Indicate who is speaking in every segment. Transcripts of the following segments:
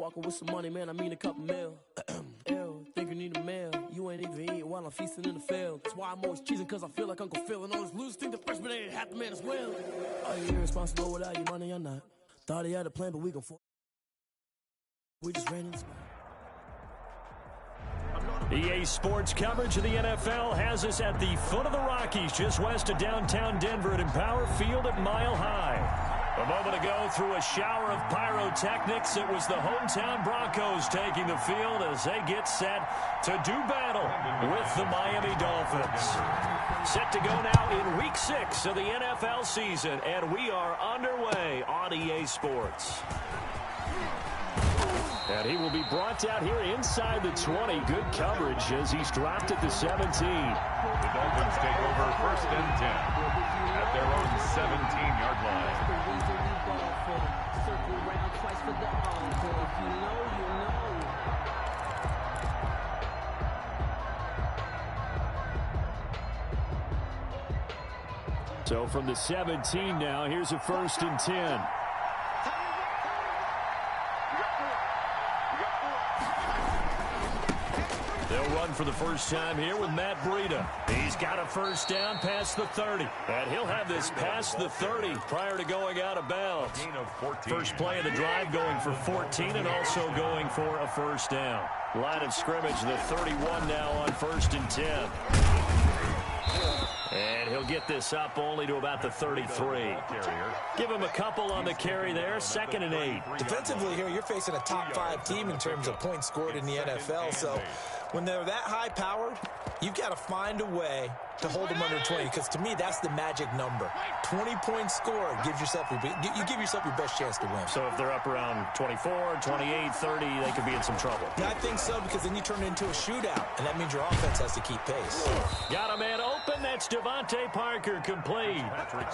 Speaker 1: walking with some money, man, I mean a couple mil. Ew, think you need a meal. You ain't even eating while I'm feasting in the field. That's why I'm always cheesing, cause I feel like Uncle Phil. And all those losers think the freshman ain't half the man as well. Are you irresponsible without your money or not? Thought he had a plan, but we just ran into
Speaker 2: EA Sports coverage of the NFL has us at the foot of the Rockies, just west of downtown Denver at Empower Field at Mile High. A moment ago, through a shower of pyrotechnics, it was the hometown Broncos taking the field as they get set to do battle with the Miami Dolphins. Set to go now in Week 6 of the NFL season, and we are underway on EA Sports. And he will be brought out here inside the 20. Good coverage as he's dropped at the 17.
Speaker 3: The Dolphins take over 1st and 10 at their own 17-yard line.
Speaker 2: So from the 17 now, here's a 1st and 10. They'll run for the first time here with Matt Breida. He's got a first down past the 30. And he'll have this past the 30 prior to going out of bounds. First play of the drive going for 14 and also going for a first down. Line of scrimmage, the 31 now on 1st and 10. And he'll get this up only to about the 33. Give him a couple on the carry there. 2nd and 8.
Speaker 4: Defensively here, you're facing a top 5 team in terms of points scored in the NFL. So when they're that high powered, you've got to find a way to hold them under 20, because to me that's the magic number. 20 points scored gives yourself you give yourself your best chance to win.
Speaker 2: So if they're up around 24, 28, 30, they could be in some trouble.
Speaker 4: Yeah, I think so, because then you turn it into a shootout, and that means your offense has to keep pace.
Speaker 2: Got a man open. That's Devontae Parker, complete.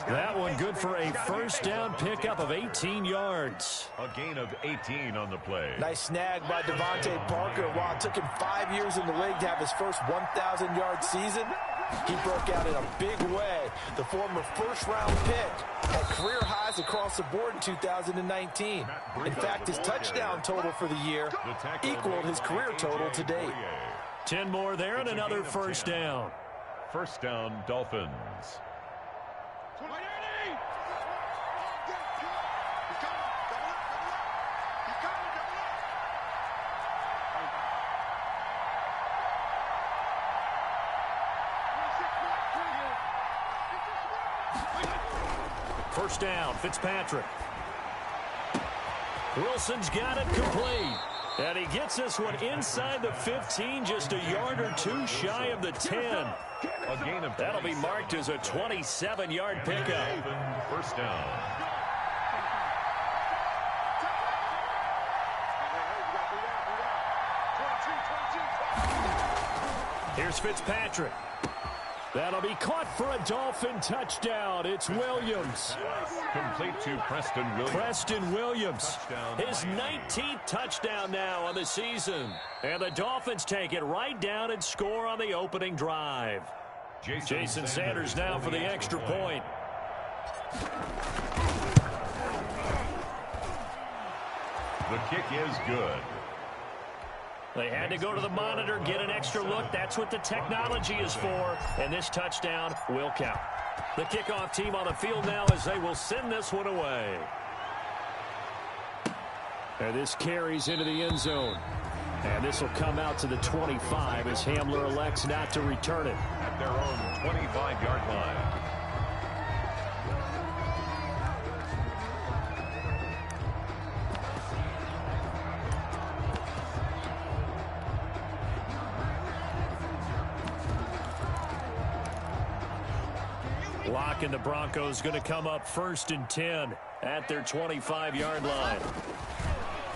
Speaker 2: That one good for a first down pickup of 18 yards.
Speaker 3: A gain of 18 on the play.
Speaker 4: Nice snag by Devontae Parker. While it took him 5 years in the league to have his first 1,000-yard season, he broke out in a big way. The former first-round pick had career highs across the board in 2019. In fact, his touchdown total for the year equaled his career total to date.
Speaker 2: 10 more there and another first down.
Speaker 3: First down, Dolphins.
Speaker 2: First down, Fitzpatrick. Wilson's got it complete. And he gets this one inside the 15, just a yard or two shy of the 10.
Speaker 3: A gain of
Speaker 2: That'll be marked as a 27-yard pickup.
Speaker 3: First down.
Speaker 2: Here's Fitzpatrick. That'll be caught for a Dolphin touchdown. It's Williams.
Speaker 3: Complete to Preston Williams.
Speaker 2: Preston Williams. His 19th touchdown now on the season. And the Dolphins take it right down and score on the opening drive. Jason Sanders now for the extra point.
Speaker 3: The kick is good.
Speaker 2: They had to go to the monitor, get an extra look. That's what the technology is for. And this touchdown will count. The kickoff team on the field now as they will send this one away. And this carries into the end zone. And this will come out to the 25 as Hamler elects not to return it.
Speaker 3: At their own 25-yard line.
Speaker 2: Lock and the Broncos going to come up 1st and 10 at their 25-yard line.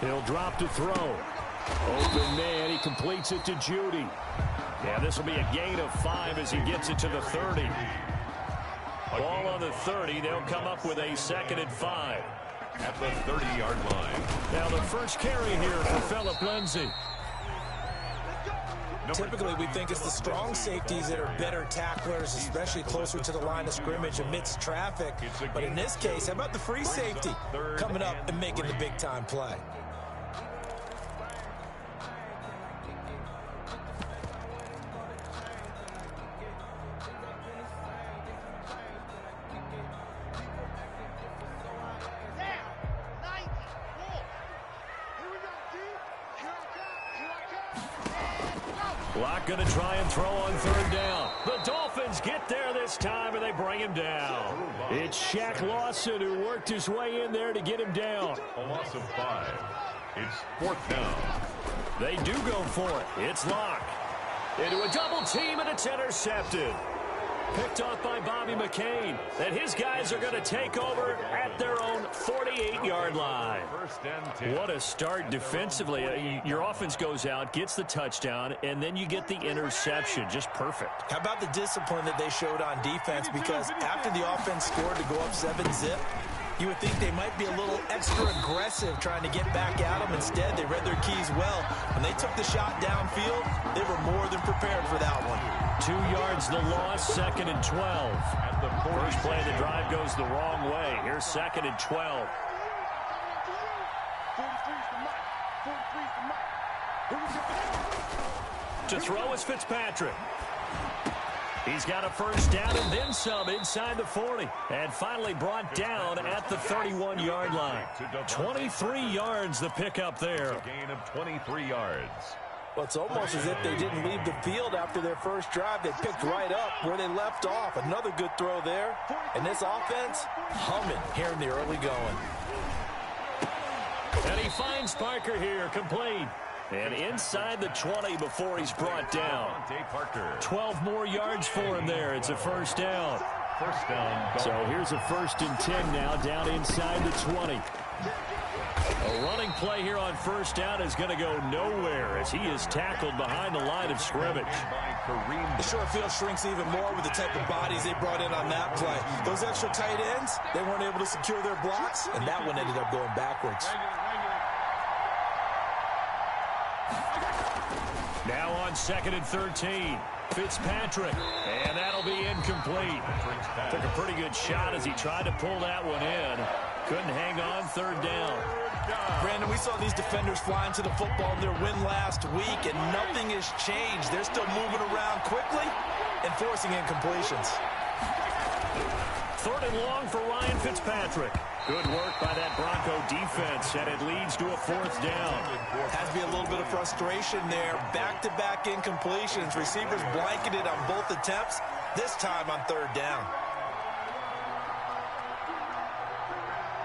Speaker 2: He'll drop to throw. Open man, he completes it to Judy. Yeah, this will be a gain of 5 as he gets it to the 30. Ball on the 30, they'll come up with a 2nd and 5.
Speaker 3: At the 30-yard line.
Speaker 2: Now the first carry here for Phillip Lindsay.
Speaker 4: Typically, we think it's the strong safeties that are better tacklers, especially closer to the line of scrimmage amidst traffic. But in this case, how about the free safety coming up and making the big-time play?
Speaker 2: Locke going to try and throw on third down. The Dolphins get there this time, and they bring him down. It's Shaq Lawson who worked his way in there to get him down.
Speaker 3: A loss of 5. It's 4th down.
Speaker 2: They do go for it. It's Locke. Into a double team, and it's intercepted. Picked off by Bobby McCain. And his guys are going to take over at their own 48-yard line. What a start defensively. Your offense goes out, gets the touchdown, and then you get the interception. Just perfect.
Speaker 4: How about the discipline that they showed on defense? Because after the offense scored to go up 7-zip, you would think they might be a little extra aggressive trying to get back at them. Instead, they read their keys well. When they took the shot downfield, they were more than prepared for that one.
Speaker 2: 2 yards the loss, 2nd and 12.
Speaker 3: At the
Speaker 2: First play of the drive goes the wrong way. Here's 2nd and 12. To throw is Fitzpatrick. He's got a first down and then some inside the 40. And finally brought down at the 31-yard line. 23 yards the pickup there.
Speaker 3: A gain of 23 yards.
Speaker 4: Well, it's almost as if they didn't leave the field after their first drive. They picked right up where they left off. Another good throw there. And this offense, humming here in the early going.
Speaker 2: And he finds Parker here, complete. And inside the 20 before he's brought down. 12 more yards for him there. It's a first down.
Speaker 3: First down.
Speaker 2: So here's a 1st and 10 now, down inside the 20. A running play here on first down is going to go nowhere as he is tackled behind the line of scrimmage.
Speaker 4: The short field shrinks even more with the type of bodies they brought in on that play. Those extra tight ends, they weren't able to secure their blocks, and that one ended up going backwards.
Speaker 2: Now on 2nd and 13. Fitzpatrick, and that'll be incomplete. Took a pretty good shot as he tried to pull that one in. Couldn't hang on, 3rd down.
Speaker 4: Brandon, we saw these defenders flying to the football in their win last week, and nothing has changed. They're still moving around quickly and forcing incompletions.
Speaker 2: 3rd and long for Ryan Fitzpatrick. Good work by that Bronco defense, and it leads to a 4th down.
Speaker 4: Has to be a little bit of frustration there. Back-to-back incompletions. Receivers blanketed on both attempts, this time on 3rd down.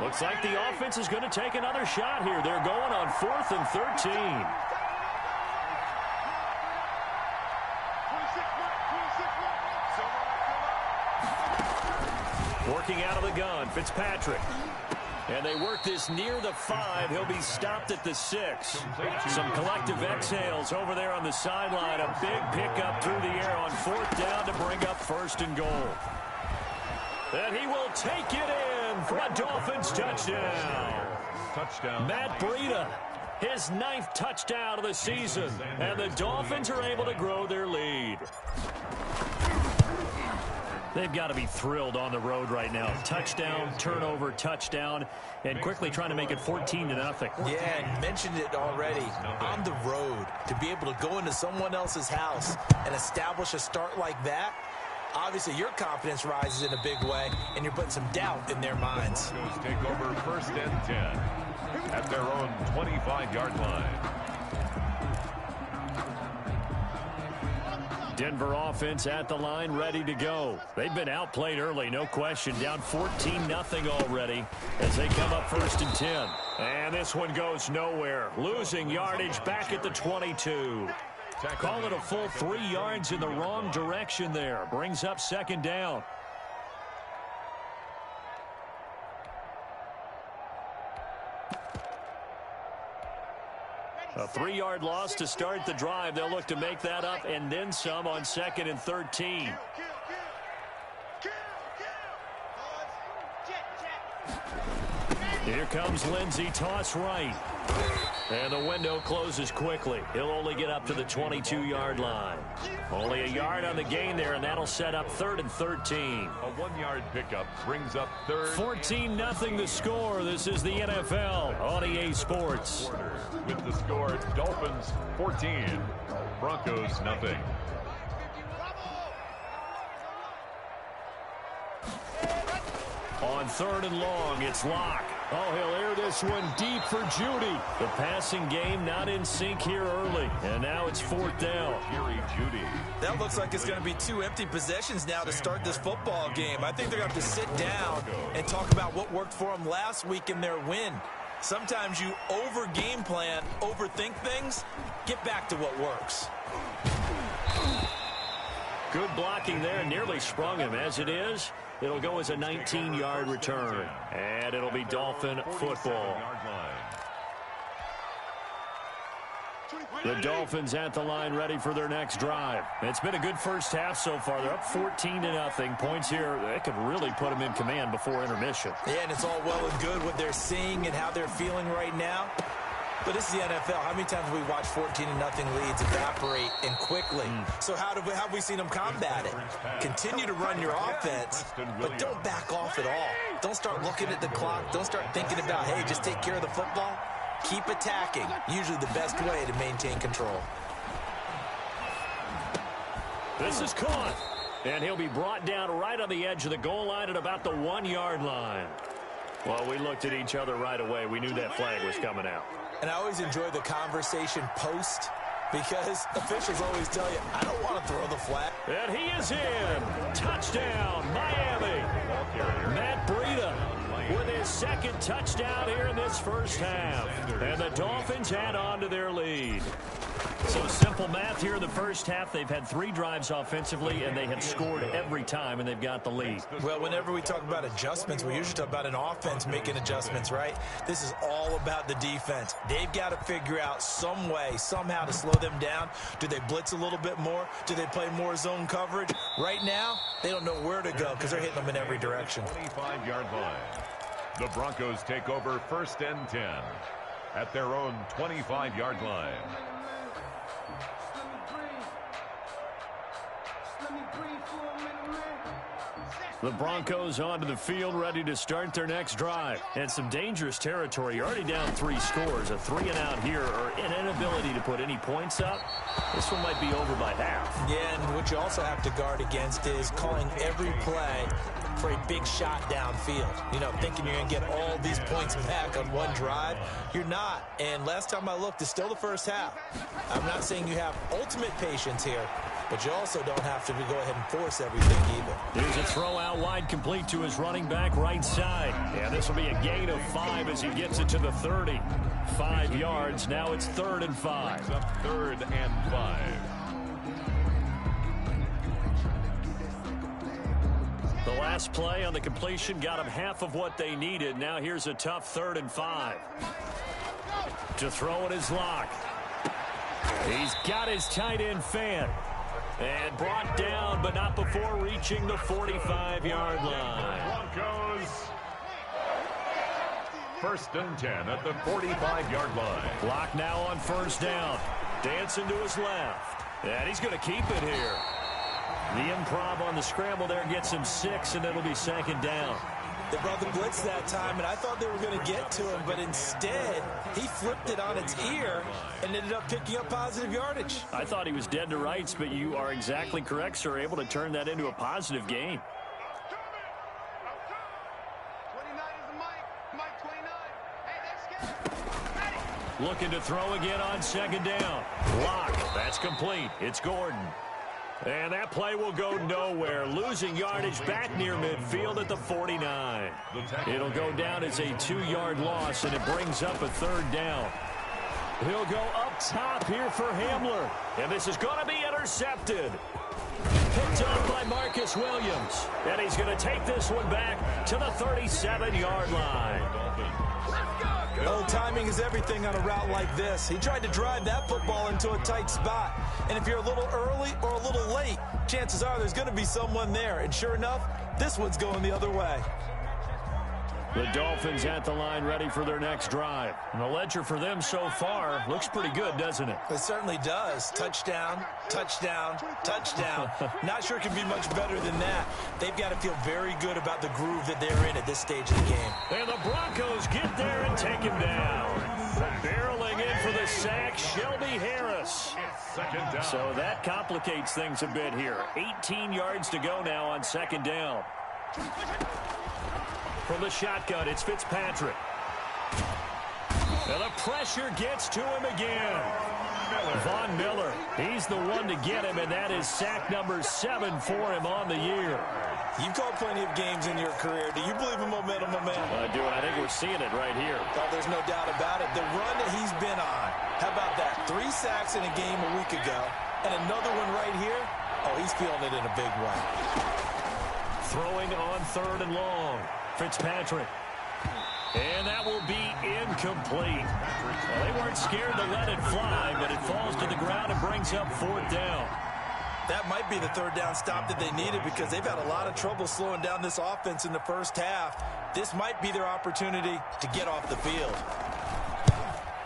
Speaker 2: Looks like the offense is going to take another shot here. They're going on 4th and 13. Working out of the gun, Fitzpatrick. And they work this near the 5. He'll be stopped at the 6. Some collective exhales over there on the sideline. A big pickup through the air on 4th down to bring up 1st and goal. And he will take it in for a Dolphins touchdown. Matt Breida, his 9th touchdown of the season. And the Dolphins are able to grow their lead. They've got to be thrilled on the road right now. Touchdown, turnover, touchdown, and quickly trying to make it 14-0.
Speaker 4: Yeah, and mentioned it already. On the road, to be able to go into someone else's house and establish a start like that, obviously your confidence rises in a big way, and you're putting some doubt in their minds.
Speaker 3: Take over 1st and 10 at their own 25-yard line.
Speaker 2: Denver offense at the line, ready to go. They've been outplayed early, no question. Down 14-0 already as they come up 1st and 10. And this one goes nowhere. Losing yardage back at the 22. Call it a full 3 yards in the wrong direction there. Brings up 2nd down. A 3-yard loss to start the drive. They'll look to make that up and then some on 2nd and 13. Here comes Lindsey, toss right. And the window closes quickly. He'll only get up to the 22-yard line. Only a yard on the gain there, and that'll set up 3rd and 13.
Speaker 3: A 1-yard pickup brings up 3rd.
Speaker 2: 14-0 the score. This is the NFL on EA Sports.
Speaker 3: With the score, Dolphins 14, Broncos nothing.
Speaker 2: On 3rd and long, it's Locke. Oh, he'll air this one deep for Judy. The passing game not in sync here early. And now it's 4th down.
Speaker 3: Judy.
Speaker 4: That looks like it's going to be 2 empty possessions now to start this football game. I think they're going to have to sit down and talk about what worked for them last week in their win. Sometimes you over-game plan, overthink things. Get back to what works.
Speaker 2: Good blocking there. Nearly sprung him. As it is, it'll go as a 19-yard return. And it'll be Dolphin football. The Dolphins at the line ready for their next drive. It's been a good first half so far. They're up 14-0. Points here, they could really put them in command before intermission.
Speaker 4: Yeah, and it's all well and good what they're seeing and how they're feeling right now. But this is the NFL. How many times have we watched 14-0 leads evaporate and quickly? So how have we seen them combat it? Continue to run your offense, but don't back off at all. Don't start looking at the clock. Don't start thinking about, hey, just take care of the football. Keep attacking. Usually the best way to maintain control.
Speaker 2: This is caught. And he'll be brought down right on the edge of the goal line at about the 1-yard line. Well, we looked at each other right away. We knew that flag was coming out.
Speaker 4: And I always enjoy the conversation post because officials always tell you, I don't want to throw the flag.
Speaker 2: And he is in. Touchdown, Miami. Matt Breida with his second touchdown here in this first half. And the Dolphins add on to their lead. So simple math here in the first half. They've had 3 drives offensively, and they have scored every time, and they've got the lead.
Speaker 4: Well, whenever we talk about adjustments, we usually talk about an offense making adjustments, right? This is all about the defense. They've got to figure out some way, somehow to slow them down. Do they blitz a little bit more? Do they play more zone coverage? Right now, they don't know where to go because they're hitting them in every direction.
Speaker 3: 25-yard line. The Broncos take over 1st and 10 at their own 25-yard line.
Speaker 2: The Broncos onto the field, ready to start their next drive. And some dangerous territory. You're already down 3 scores. A 3-and-out here, or an inability to put any points up. This one might be over by half.
Speaker 4: Yeah, and what you also have to guard against is calling every play for a big shot downfield. You know, thinking you're going to get all these points back on one drive. You're not. And last time I looked, it's still the first half. I'm not saying you have ultimate patience here, but you also don't have to go ahead and force everything either.
Speaker 2: Here's a throw out wide, complete to his running back right side. Yeah, this will be a gain of 5 as he gets it to the 30. 5 yards. Now it's 3rd and 5.
Speaker 3: Up 3rd and 5.
Speaker 2: The last play on the completion got them half of what they needed. Now here's a tough 3rd and 5. To throw it is Locke. He's got his tight end fan. And brought down, but not before reaching the 45-yard line.
Speaker 3: Broncos. 1st and 10 at the 45-yard line.
Speaker 2: Locke now on 1st down. Dancing to his left. And he's going to keep it here. The improv on the scramble there gets him 6, and it'll be 2nd down.
Speaker 4: They brought the blitz that time, and I thought they were going to get to him, but instead, he flipped it on its ear and ended up picking up positive yardage.
Speaker 2: I thought he was dead to rights, but you are exactly correct, sir. Able to turn that into a positive gain.
Speaker 5: 29 is the Mike 29. Hey, let's get it.
Speaker 2: Looking to throw again on 2nd down. Locke, that's complete. It's Gordon. And that play will go nowhere. Losing yardage back near midfield at the 49. It'll go down as a 2-yard loss, and it brings up a 3rd down. He'll go up top here for Hamler. And this is going to be intercepted. Picked up by Marcus Williams. And he's going to take this one back to the 37-yard line.
Speaker 4: Oh, timing is everything on a route like this. He tried to drive that football into a tight spot. And if you're a little early or a little late, chances are there's going to be someone there. And sure enough, this one's going the other way.
Speaker 2: The Dolphins at the line ready for their next drive. And the ledger for them so far looks pretty good, doesn't it?
Speaker 4: It certainly does. Touchdown, touchdown, touchdown. Not sure it can be much better than that. They've got to feel very good about the groove that they're in at this stage of the game.
Speaker 2: And the Broncos get there and take him down. Barreling in for the sack, Shelby Harris. So that complicates things a bit here. 18 yards to go now on 2nd down. From the shotgun, it's Fitzpatrick. And the pressure gets to him again. Von Miller, he's the one to get him, and that is sack number 7 for him on the year.
Speaker 4: You've called plenty of games in your career. Do you believe in momentum, my man?
Speaker 2: I do, and I think we're seeing it right here.
Speaker 4: Oh, there's no doubt about it. The run that he's been on, how about that? 3 sacks in a game a week ago, and another one right here. Oh, he's feeling it in a big way.
Speaker 2: Throwing on 3rd and long. Fitzpatrick. And that will be incomplete. Well, they weren't scared to let it fly, but it falls to the ground and brings up 4th down.
Speaker 4: That might be the 3rd down stop that they needed because they've had a lot of trouble slowing down this offense in the first half. This might be their opportunity to get off the field.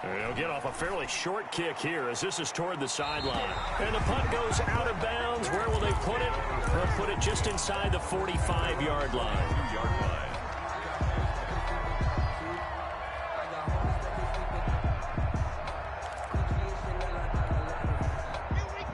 Speaker 2: They'll get off a fairly short kick here as this is toward the sideline. And the punt goes out of bounds. Where will they put it? They'll put it just inside the 45-yard line.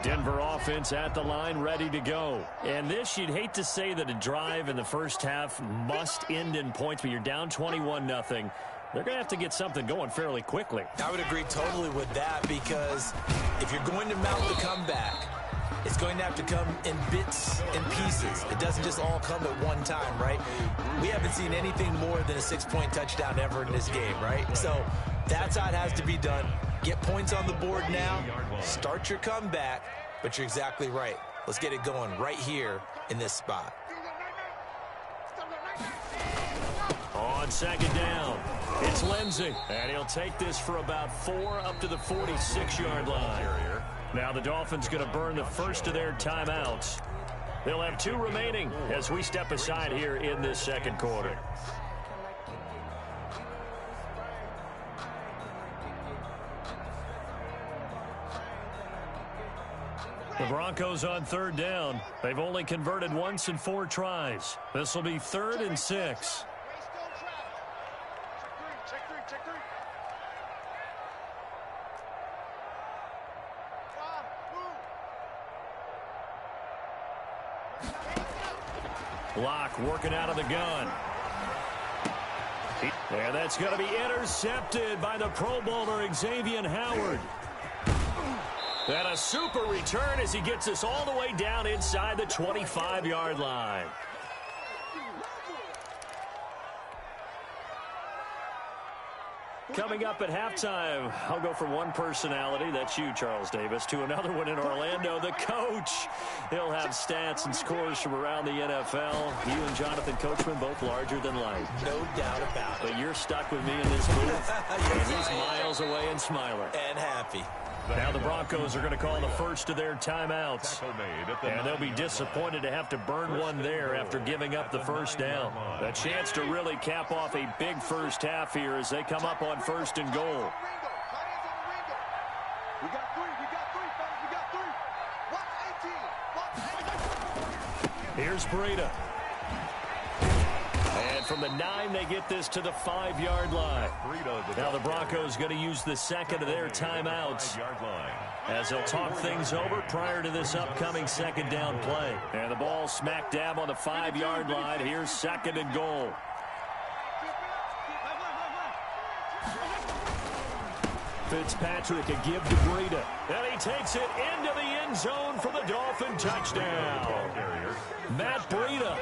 Speaker 2: Denver offense at the line, ready to go. And this, you'd hate to say that a drive in the first half must end in points, but you're down 21-0. They're going to have to get something going fairly quickly.
Speaker 4: I would agree totally with that because if you're going to mount the comeback, it's going to have to come in bits and pieces. It doesn't just all come at one time, right? We haven't seen anything more than a 6-point touchdown ever in this game, right? So that's how it has to be done. Get points on the board now. Start your comeback, but you're exactly right. Let's get it going right here in this spot.
Speaker 2: On 2nd down, it's Lindsey. And he'll take this for about 4 up to the 46-yard line. Now the Dolphins going to burn the first of their timeouts. They'll have 2 remaining as we step aside here in this second quarter. The Broncos on 3rd down. They've only converted once in 4 tries. This will be 3rd and 6. Locke working out of the gun. And that's going to be intercepted by the Pro Bowler Xavier Howard. And a super return as he gets us all the way down inside the 25-yard line. Coming up at halftime, I'll go from one personality, that's you, Charles Davis, to another one in Orlando, the coach. He'll have stats and scores from around the NFL. You and Jonathan Coachman, both larger than life.
Speaker 4: No doubt about it.
Speaker 2: But you're stuck with me in this booth, and he's miles away and smiling.
Speaker 4: And happy.
Speaker 2: Now the Broncos are going to call the first of their timeouts. And they'll be disappointed to have to burn one there after giving up the first down. A chance to really cap off a big first half here as they come up on 1st and goal.
Speaker 5: We got 3, fellas, we got 3.
Speaker 2: Here's Breida. And from the 9, they get this to the 5-yard line. Now the Broncos going to use the second of their timeouts as they'll talk things over prior to this upcoming 2nd down play. And the ball smack dab on the 5-yard line. Here's 2nd and goal. Fitzpatrick a give to Breida. And he takes it into the end zone for the Dolphin touchdown. Matt Breida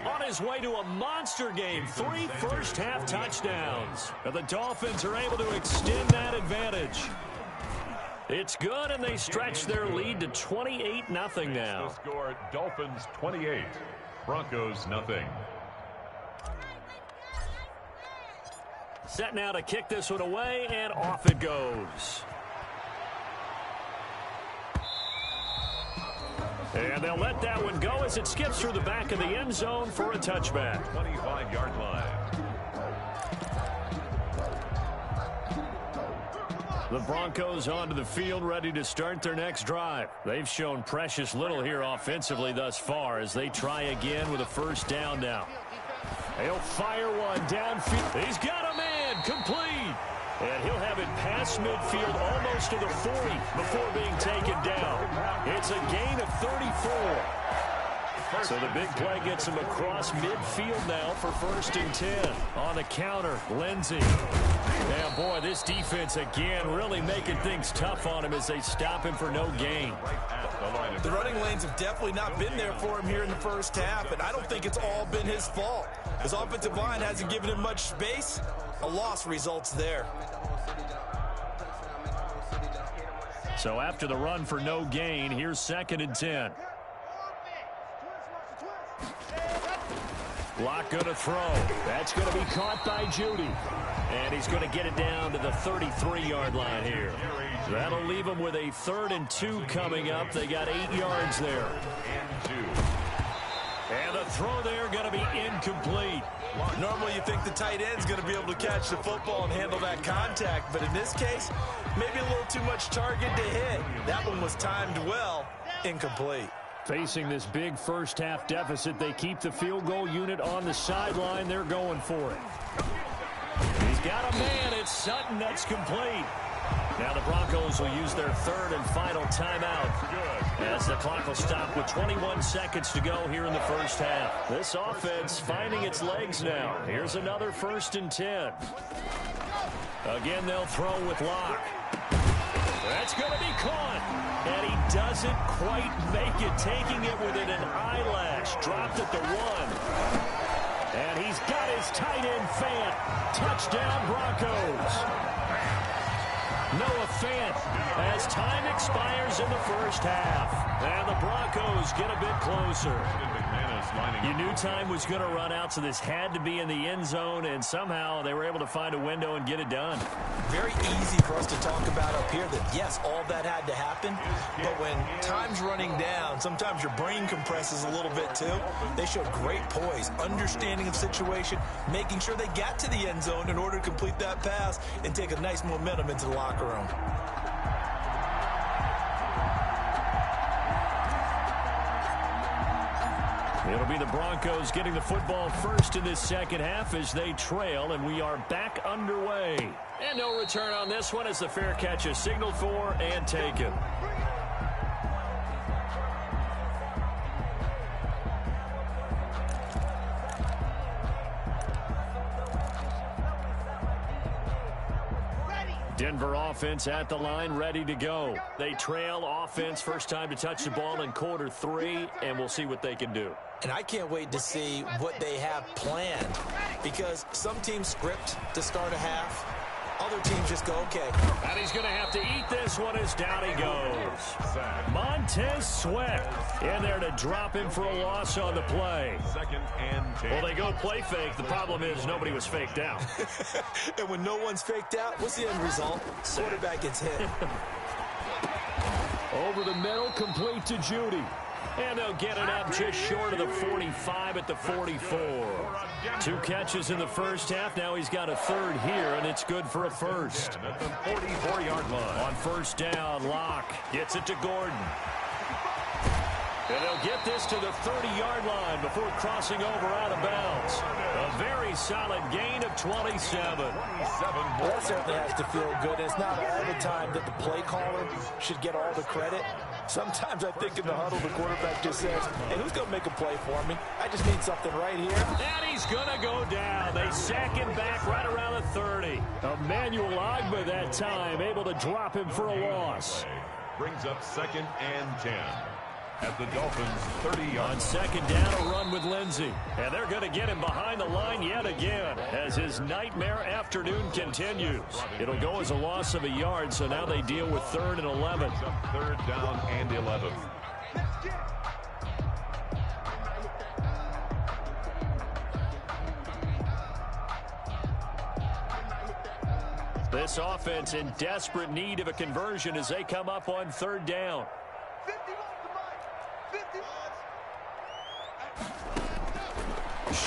Speaker 2: on his way to a monster game. 3 first-half touchdowns. And the Dolphins are able to extend that advantage. It's good, and they stretch their lead to 28-0 now.
Speaker 3: The score, Dolphins 28, Broncos nothing.
Speaker 2: Set now to kick this one away, and off it goes. And they'll let that one go as it skips through the back of the end zone for a touchback.
Speaker 3: 25-yard line.
Speaker 2: The Broncos onto the field, ready to start their next drive. They've shown precious little here offensively thus far as they try again with a first down now. He'll fire one downfield. He's got a man, complete. And he'll have it past midfield almost to the 40 before being taken down. It's a gain of 34. So the big play gets him across midfield now for 1st and 10. On the counter, Lindsey. Yeah, boy, this defense again really making things tough on him as they stop him for no gain.
Speaker 4: The running lanes have definitely not been there for him here in the first half, and I don't think it's all been his fault. His offensive line hasn't given him much space. A loss results there.
Speaker 2: So after the run for no gain, here's 2nd and 10. Locke going to throw. That's going to be caught by Judy. And he's going to get it down to the 33-yard line here. That'll leave him with a 3rd and 2 coming up. They got 8 yards there. And the throw there going to be incomplete.
Speaker 4: Normally you think the tight end's going to be able to catch the football and handle that contact, but in this case, maybe a little too much target to hit. That one was timed well, incomplete.
Speaker 2: Facing this big first half deficit, they keep the field goal unit on the sideline. They're going for it. He's got a man. It's Sutton. That's complete. Now the Broncos will use their 3rd and final timeout as the clock will stop with 21 seconds to go here in the first half. This offense finding its legs now. Here's another 1st and 10. Again, they'll throw with Locke. That's going to be caught. And he doesn't quite make it, taking it within an eyelash. Dropped at the 1. And he's got his tight end, Fant. Touchdown, Broncos. Noah Fant as time expires in the first half. And the Broncos get a bit closer. You knew time was going to run out, so this had to be in the end zone, and somehow they were able to find a window and get it done.
Speaker 4: Very easy for us to talk about up here that, yes, all that had to happen, but when time's running down, sometimes your brain compresses a little bit too. They showed great poise, understanding of situation, making sure they got to the end zone in order to complete that pass and take a nice momentum into the locker room.
Speaker 2: It'll be the Broncos getting the football first in this second half as they trail, and we are back underway. And no return on this one as the fair catch is signaled for and taken. Denver offense at the line, ready to go. They trail offense, first time to touch the ball in quarter 3, and we'll see what they can do.
Speaker 4: And I can't wait to see what they have planned, because some teams script to start a half. Other teams just go, okay.
Speaker 2: And he's going to have to eat this one as down he goes. Montez Sweat in there to drop him for a loss on the play.
Speaker 3: 2nd and 10.
Speaker 2: Well, they go play fake. The problem is nobody was faked out.
Speaker 4: And when no one's faked out, what's the end result? Quarterback gets hit.
Speaker 2: Over the middle, complete to Judy. And they'll get it up just short of the 45 at the 44. 2 catches in the first half. Now he's got a 3rd here, and it's good for a 1st.
Speaker 3: At the 44-yard line.
Speaker 2: On 1st down, Locke gets it to Gordon. And they'll get this to the 30-yard line before crossing over out of bounds. A very solid gain of 27.
Speaker 4: Well, that certainly has to feel good. It's not all the time that the play caller should get all the credit. Sometimes I think in the huddle, the quarterback just says, hey, who's going to make a play for me? I just need something right here.
Speaker 2: And he's going to go down. They sack him back right around the 30. Emmanuel Ogbah that time able to drop him for a loss.
Speaker 3: Brings up 2nd and 10. At the Dolphins' 30-yard.
Speaker 2: On 2nd down, a run with Lindsey. And they're going to get him behind the line yet again as his nightmare afternoon continues. It'll go as a loss of a yard, so now they deal with 3rd and 11.
Speaker 3: 3rd down and 11.
Speaker 2: This offense in desperate need of a conversion as they come up on 3rd down.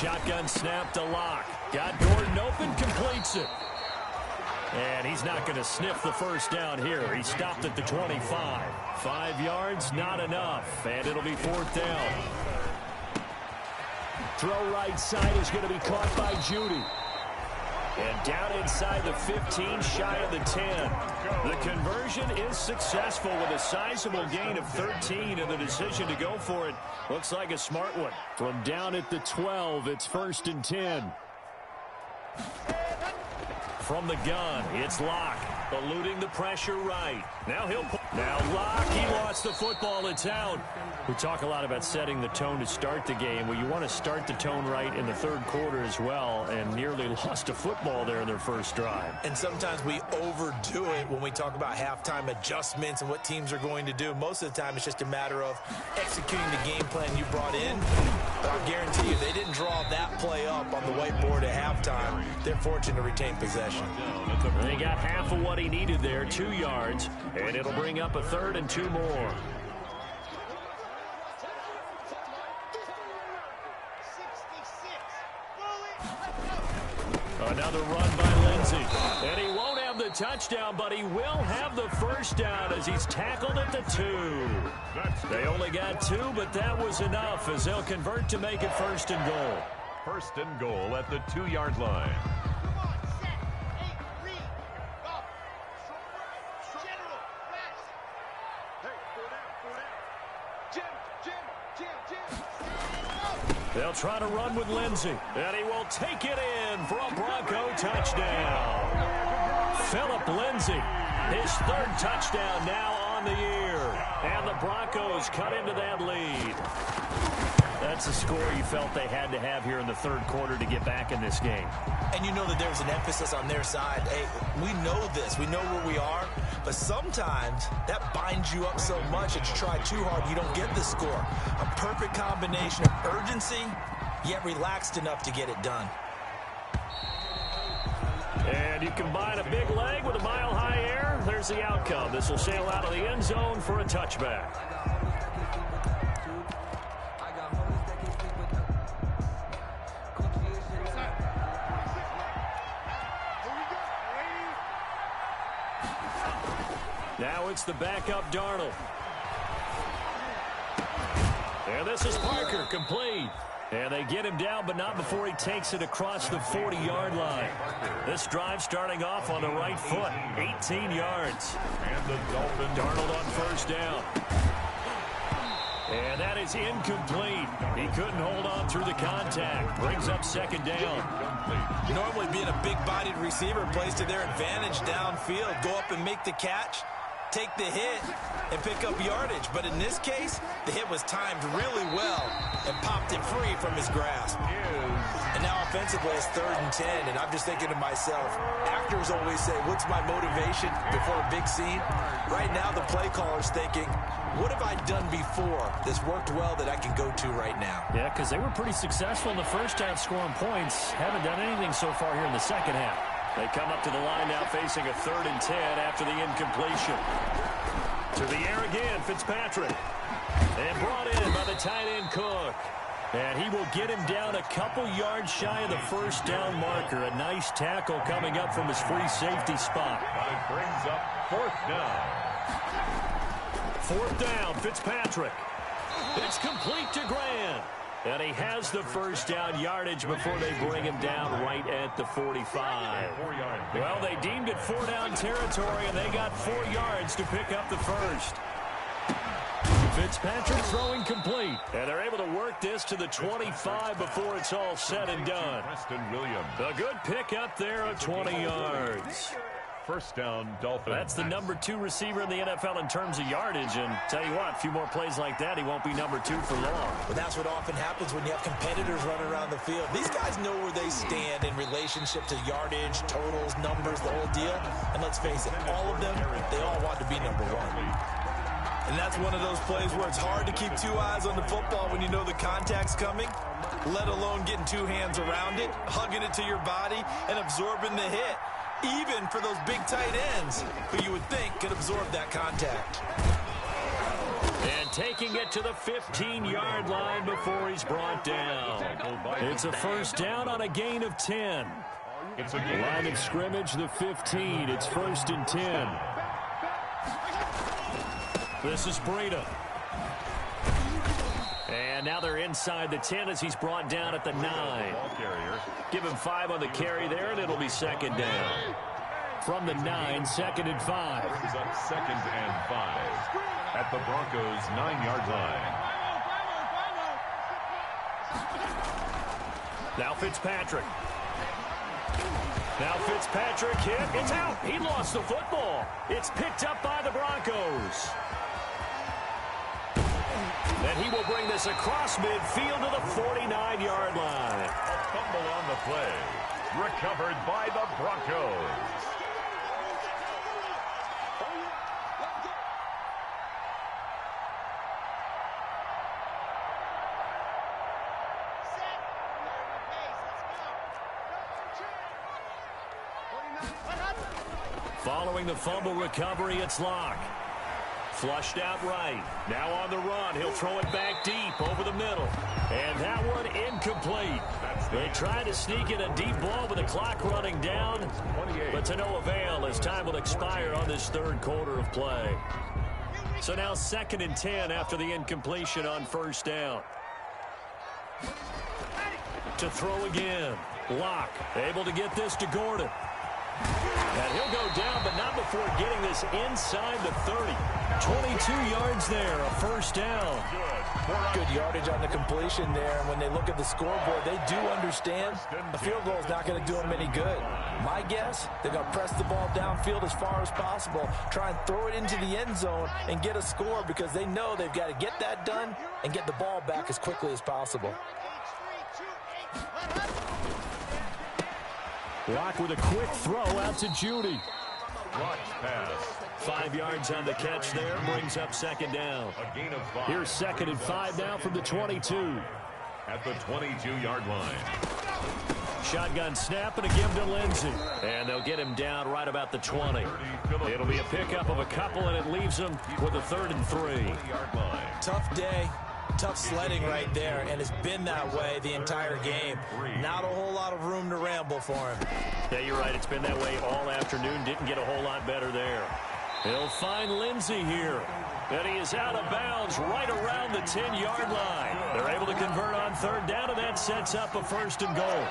Speaker 2: Shotgun snap to Locke. Got Gordon open, completes it. And he's not going to sniff the 1st down here. He stopped at the 25. 5 yards, not enough. And it'll be 4th down. Throw right side is going to be caught by Judy. And down inside the 15, shy of the 10. The conversion is successful with a sizable gain of 13, and the decision to go for it looks like a smart one. From down at the 12, it's 1st and 10. From the gun, it's Locke, eluding the pressure right. Now Locke, he lost the football. It's out. We talk a lot about setting the tone to start the game. Well, you want to start the tone right in the 3rd quarter as well, and nearly lost a football there in their first drive.
Speaker 4: And sometimes we overdo it when we talk about halftime adjustments and what teams are going to do. Most of the time, it's just a matter of executing the game plan you brought in. But I'll guarantee you, they didn't draw that play up on the whiteboard at halftime. They're fortunate to retain possession.
Speaker 2: They got half of what he needed there, 2 yards, and it'll bring up a 3rd and 2 more. Another run by Lindsey, and he won't have the touchdown, but he will have the first down as he's tackled at the 2. They only got 2, but that was enough as they'll convert to make it 1st and goal.
Speaker 3: 1st and goal at the 2-yard line.
Speaker 2: They'll try to run with Lindsey, and he will take it in for a Bronco touchdown. Phillip Lindsey, his 3rd touchdown now on the year, and the Broncos cut into that lead. That's a score you felt they had to have here in the 3rd quarter to get back in this game.
Speaker 4: And you know that there's an emphasis on their side. Hey, we know this. We know where we are. But sometimes that binds you up so much that you try too hard, you don't get the score. A perfect combination of urgency, yet relaxed enough to get it done.
Speaker 2: And you combine a big leg with a mile-high air, there's the outcome. This will sail out of the end zone for a touchback. Now it's the backup Darnold. And this is Parker, complete. And they get him down, but not before he takes it across the 40-yard line. This drive starting off on the right foot, 18 yards.
Speaker 3: And the Dolphins.
Speaker 2: Darnold on 1st down. And that is incomplete. He couldn't hold on through the contact. Brings up 2nd down.
Speaker 4: Normally being a big-bodied receiver plays to their advantage downfield. Go up and make the catch, take the hit, and pick up yardage. But in this case, the hit was timed really well and popped it free from his grasp. And now offensively, it's 3rd and 10, and I'm just thinking to myself, actors always say, what's my motivation before a big scene? Right now, the play caller's thinking, what have I done before that's worked well that I can go to right now?
Speaker 2: Yeah, because they were pretty successful in the first half scoring points. Haven't done anything so far here in the second half. They come up to the line now facing a 3rd and 10 after the incompletion. To the air again, Fitzpatrick. And brought in by the tight end Cook. And he will get him down a couple yards shy of the 1st down marker. A nice tackle coming up from his free safety spot.
Speaker 3: It brings up 4th down.
Speaker 2: 4th down, Fitzpatrick. It's complete to Grant. And he has the 1st down yardage before they bring him down right at the 45. Well, they deemed it 4-down territory, and they got 4 yards to pick up the 1st. Fitzpatrick throwing complete. And they're able to work this to the 25 before it's all said and done.
Speaker 3: Preston Williams.
Speaker 2: A good pick up there of 20 yards.
Speaker 3: 1st down, Dolphins.
Speaker 2: That's the number 2 receiver in the NFL in terms of yardage. And tell you what, a few more plays like that, he won't be number 2 for long.
Speaker 4: But that's what often happens when you have competitors running around the field. These guys know where they stand in relationship to yardage, totals, numbers, the whole deal. And let's face it, all of them, they all want to be number 1. And that's one of those plays where it's hard to keep 2 eyes on the football when you know the contact's coming, let alone getting 2 hands around it, hugging it to your body, and absorbing the hit. Even for those big tight ends who you would think could absorb that contact.
Speaker 2: And taking it to the 15-yard line before he's brought down. It's a 1st down on a gain of 10.
Speaker 3: It's a
Speaker 2: line of scrimmage, the 15. It's 1st and 10. This is Breida. And And now they're inside the 10 as he's brought down at the 9.
Speaker 3: Ball carrier.
Speaker 2: Give him 5 on the carry there, and it'll be second down. From the 9, second and 5.
Speaker 3: Brings up second and 5 at the Broncos' 9-yard line.
Speaker 2: Now Fitzpatrick. Now Fitzpatrick hit. It's out. He lost the football. It's picked up by the Broncos. And he will bring this across midfield to the 49-yard line.
Speaker 3: A fumble on the play. Recovered by the Broncos.
Speaker 2: Following the fumble recovery, it's Locke. Flushed out right. Now on the run. He'll throw it back deep over the middle. And that one incomplete. They tried to sneak in a deep ball with the clock running down, but to no avail as time will expire on this third quarter of play. So now second and 10 after the incompletion on first down. To throw again. Locke able to get this to Gordon. And he'll go down, but not before getting this inside the 30. 22 yards there, a first down.
Speaker 4: Good yardage on the completion there. And when they look at the scoreboard, they do understand a field goal is not going to do them any good. My guess, they're going to press the ball downfield as far as possible, try and throw it into the end zone and get a score because they know they've got to get that done and get the ball back as quickly as possible.
Speaker 2: Locke with a quick throw out to Judy.
Speaker 3: Locke's pass.
Speaker 2: 5 yards on the catch there, brings up second down.
Speaker 3: A gain of 5.
Speaker 2: Here's second and 5 now from the 22.
Speaker 3: At the 22-yard line.
Speaker 2: Shotgun snap and a give to Lindsey. And they'll get him down right about the 20. It'll be a pickup of a couple, and it leaves him with a 3rd and 3.
Speaker 3: 20-yard line.
Speaker 4: Tough day. Tough sledding right there, and it's been that way the entire game. Not a whole lot of room to ramble for him.
Speaker 2: Yeah, you're right. It's been that way all afternoon. Didn't get a whole lot better there. He'll find Lindsey here. And he is out of bounds right around the 10-yard line. They're able to convert on third down, and that sets up a 1st and goal.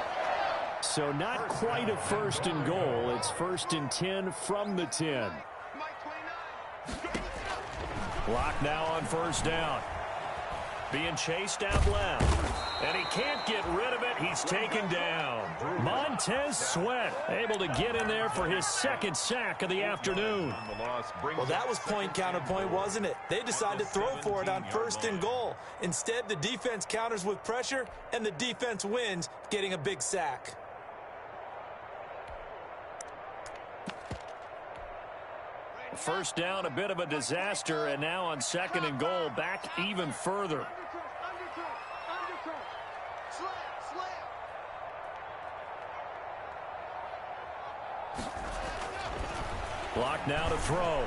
Speaker 2: So not quite a 1st and goal. It's 1st and 10 from the 10. Locke now on first down. Being chased out left. And he can't get rid of it. He's taken down. Montez Sweat able to get in there for his 2nd sack of the afternoon.
Speaker 4: Well, that was point counterpoint, wasn't it? They decided to throw for it on 1st and goal. Instead, the defense counters with pressure, and the defense wins, getting a big sack.
Speaker 2: First down, a bit of a disaster, and now on 2nd and goal, back even further. Block now to throw.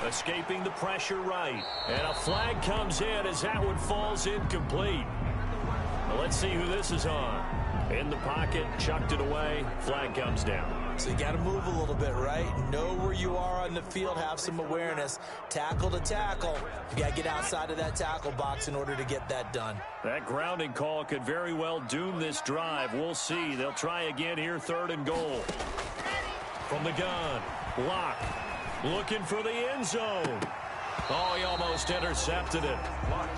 Speaker 2: Escaping the pressure right. And a flag comes in as that one falls incomplete. Well, let's see who this is on. In the pocket, chucked it away, flag comes down.
Speaker 4: So you got to move a little bit, right? Know where you are on the field, have some awareness. Tackle to tackle. You got to get outside of that tackle box in order to get that done.
Speaker 2: That grounding call could very well doom this drive. We'll see. They'll try again here, 3rd and goal. From the gun, Locke looking for the end zone. Oh, he almost intercepted it.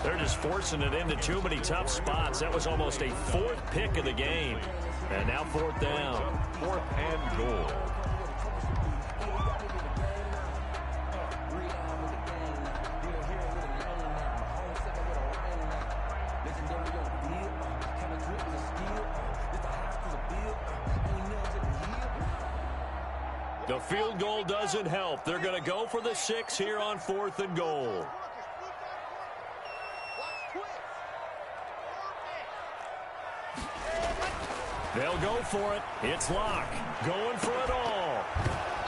Speaker 2: They're just forcing it into too many tough spots. That was almost a 4th pick of the game. And now 4th down.
Speaker 3: 4th and goal.
Speaker 2: The field goal doesn't help. They're going to go for the 6 here on 4th and goal. They'll go for it. It's Locke going for it all.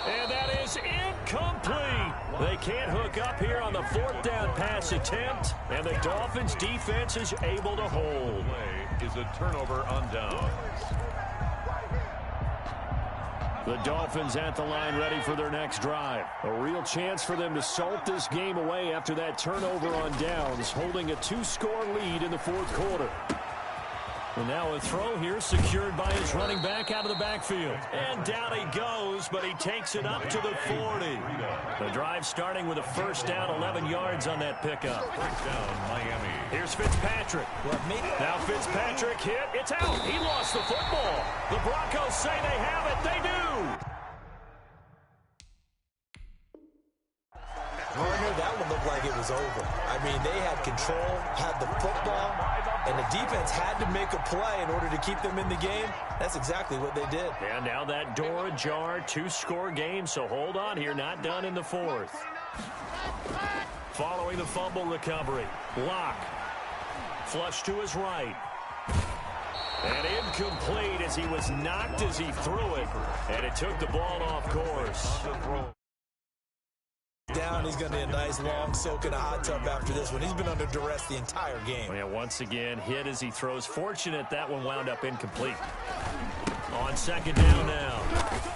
Speaker 2: And that is incomplete. They can't hook up here on the 4th down pass attempt. And the Dolphins defense is able to hold.
Speaker 3: Play is a turnover on downs.
Speaker 2: The Dolphins at the line ready for their next drive. A real chance for them to salt this game away after that turnover on downs, holding a 2-score lead in the fourth quarter. And now a throw here secured by his running back out of the backfield. And down he goes, but he takes it up to the 40. The drive starting with a first down, 11 yards on that pickup.
Speaker 3: First down, Miami.
Speaker 2: Here's Fitzpatrick. Now Fitzpatrick hit. It's out. He lost the football. The Broncos say they have it. They do.
Speaker 4: Gardner, that one looked like it was over. I mean, they had control, had the football, and the defense had to make a play in order to keep them in the game. That's exactly what they did.
Speaker 2: And now that door ajar, 2-score game, so hold on here, not done in the fourth. Following the fumble recovery, Locke. Flush to his right. And incomplete as he was knocked as he threw it. And it took the ball off course.
Speaker 4: Down, he's going to need a nice long soak in a hot tub after this one. He's been under duress the entire game.
Speaker 2: Yeah, once again, hit as he throws. Fortunate that one wound up incomplete. On second down now,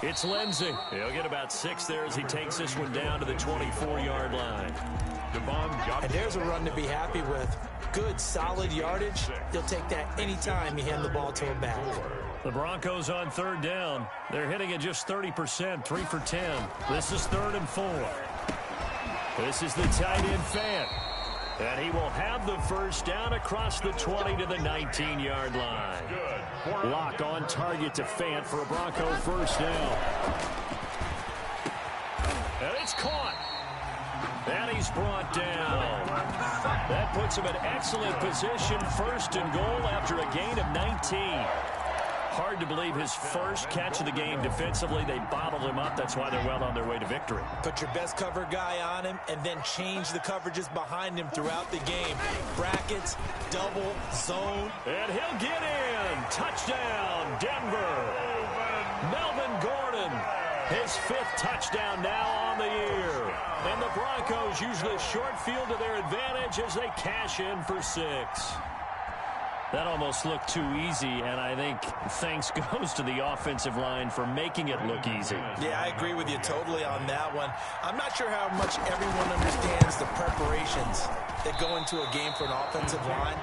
Speaker 2: it's Lindsey. He'll get about 6 there as he takes this one down to the 24-yard line.
Speaker 4: And there's a run to be happy with. Good, solid yardage. He'll take that anytime you hand the ball to him back.
Speaker 2: The Broncos on third down. They're hitting at just 30%, 3 for 10. This is 3rd and 4. This is the tight end Fant. And he will have the first down across the 20 to the 19-yard line. Lock on target to Fant for a Bronco first down. And it's caught. And he's brought down. That puts him in excellent position, 1st and goal after a gain of 19. Hard to believe his first catch of the game defensively. They bottled him up. That's why they're well on their way to victory.
Speaker 4: Put your best cover guy on him and then change the coverages behind him throughout the game. Brackets, double, zone.
Speaker 2: And he'll get in. Touchdown, Denver. Melvin Gordon, his 5th touchdown now on the year. And the Broncos use the short field to their advantage as they cash in for 6. That almost looked too easy, and I think thanks goes to the offensive line for making it look easy.
Speaker 4: Yeah, I agree with you totally on that one. I'm not sure how much everyone understands the preparations that go into a game for an offensive line,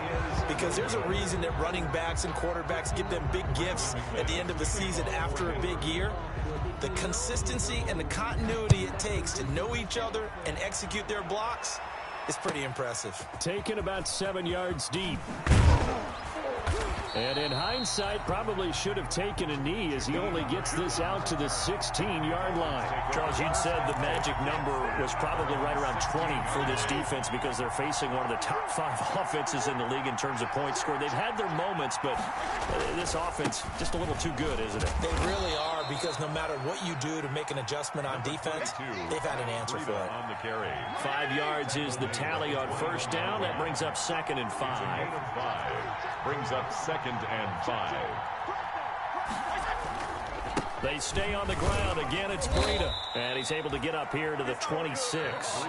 Speaker 4: because there's a reason that running backs and quarterbacks give them big gifts at the end of the season after a big year. The consistency and the continuity it takes to know each other and execute their blocks is pretty impressive.
Speaker 2: Taken about 7 yards deep. And in hindsight, probably should have taken a knee as he only gets this out to the 16-yard line. Charles, you'd said the magic number was probably right around 20 for this defense because they're facing one of the top 5 offenses in the league in terms of points scored. They've had their moments, but this offense just a little too good, isn't it?
Speaker 4: They really are, because no matter what you do to make an adjustment on defense, they've had an answer for it.
Speaker 2: 5 yards is the tally on first down. That brings up 2nd and 5.
Speaker 3: Brings up 2nd and 5.
Speaker 2: They stay on the ground. Again, it's Breida. And he's able to get up here to the 26.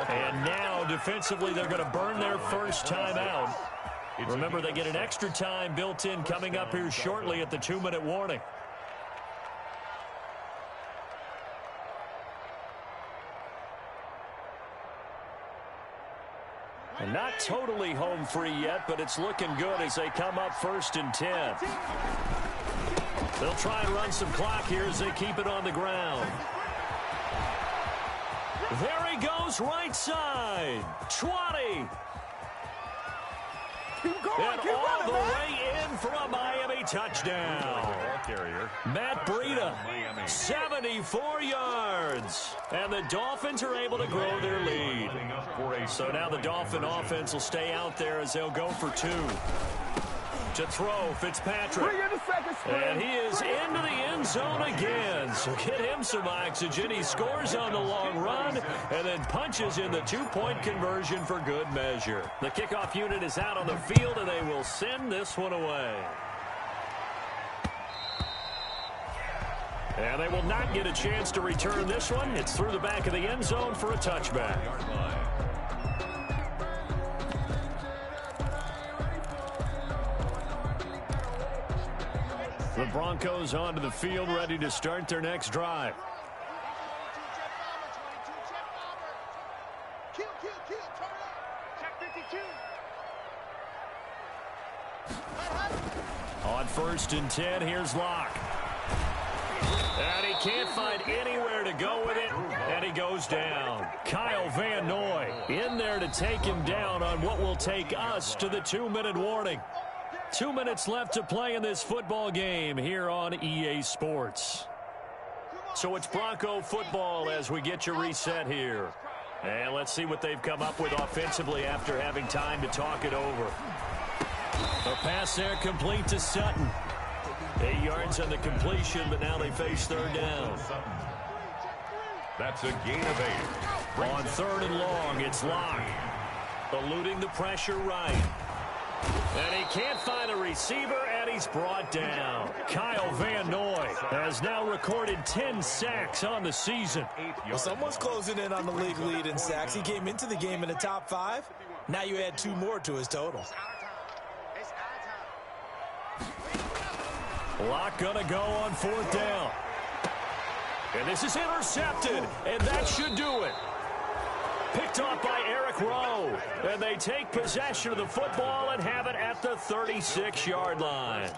Speaker 2: And now, defensively, they're going to burn their first time out. Remember, they get an extra time built in coming up here shortly at the 2-minute warning. And not totally home free yet, but it's looking good as they come up 1st and 10. They'll try and run some clock here as they keep it on the ground. There he goes, right side. 20. And all the way in for a Miami touchdown. Matt Breida, 74 yards. And the Dolphins are able to grow their lead. So now the Dolphin offense will stay out there as they'll go for 2. To throw, Fitzpatrick. And he is into the end zone again. So get him some oxygen. He scores on the long run and then punches in the 2-point conversion for good measure. The kickoff unit is out on the field, and they will send this one away. And they will not get a chance to return this one. It's through the back of the end zone for a touchback. The Broncos onto the field, ready to start their next drive. On 1st and 10, here's Locke. And he can't find anywhere to go with it, and he goes down. Kyle Van Noy in there to take him down on what will take us to the 2-minute warning. 2 minutes left to play in this football game here on EA Sports. So it's Bronco football as we get you reset here. And let's see what they've come up with offensively after having time to talk it over. A pass there complete to Sutton. 8 yards on the completion, but now they face 3rd down.
Speaker 3: That's a gain of 8.
Speaker 2: On 3rd and long, it's Locke. Eluding the pressure right. And he can't find a receiver, and he's brought down. Kyle Van Noy has now recorded 10 sacks on the season.
Speaker 4: Well, someone's closing in on the league lead in sacks. He came into the game in the top 5. Now you add 2 more to his total.
Speaker 2: Locke gonna go on 4th down. And this is intercepted, and that should do it. Picked off by Eric Rowe. And they take possession of the football and have it at the 36-yard line.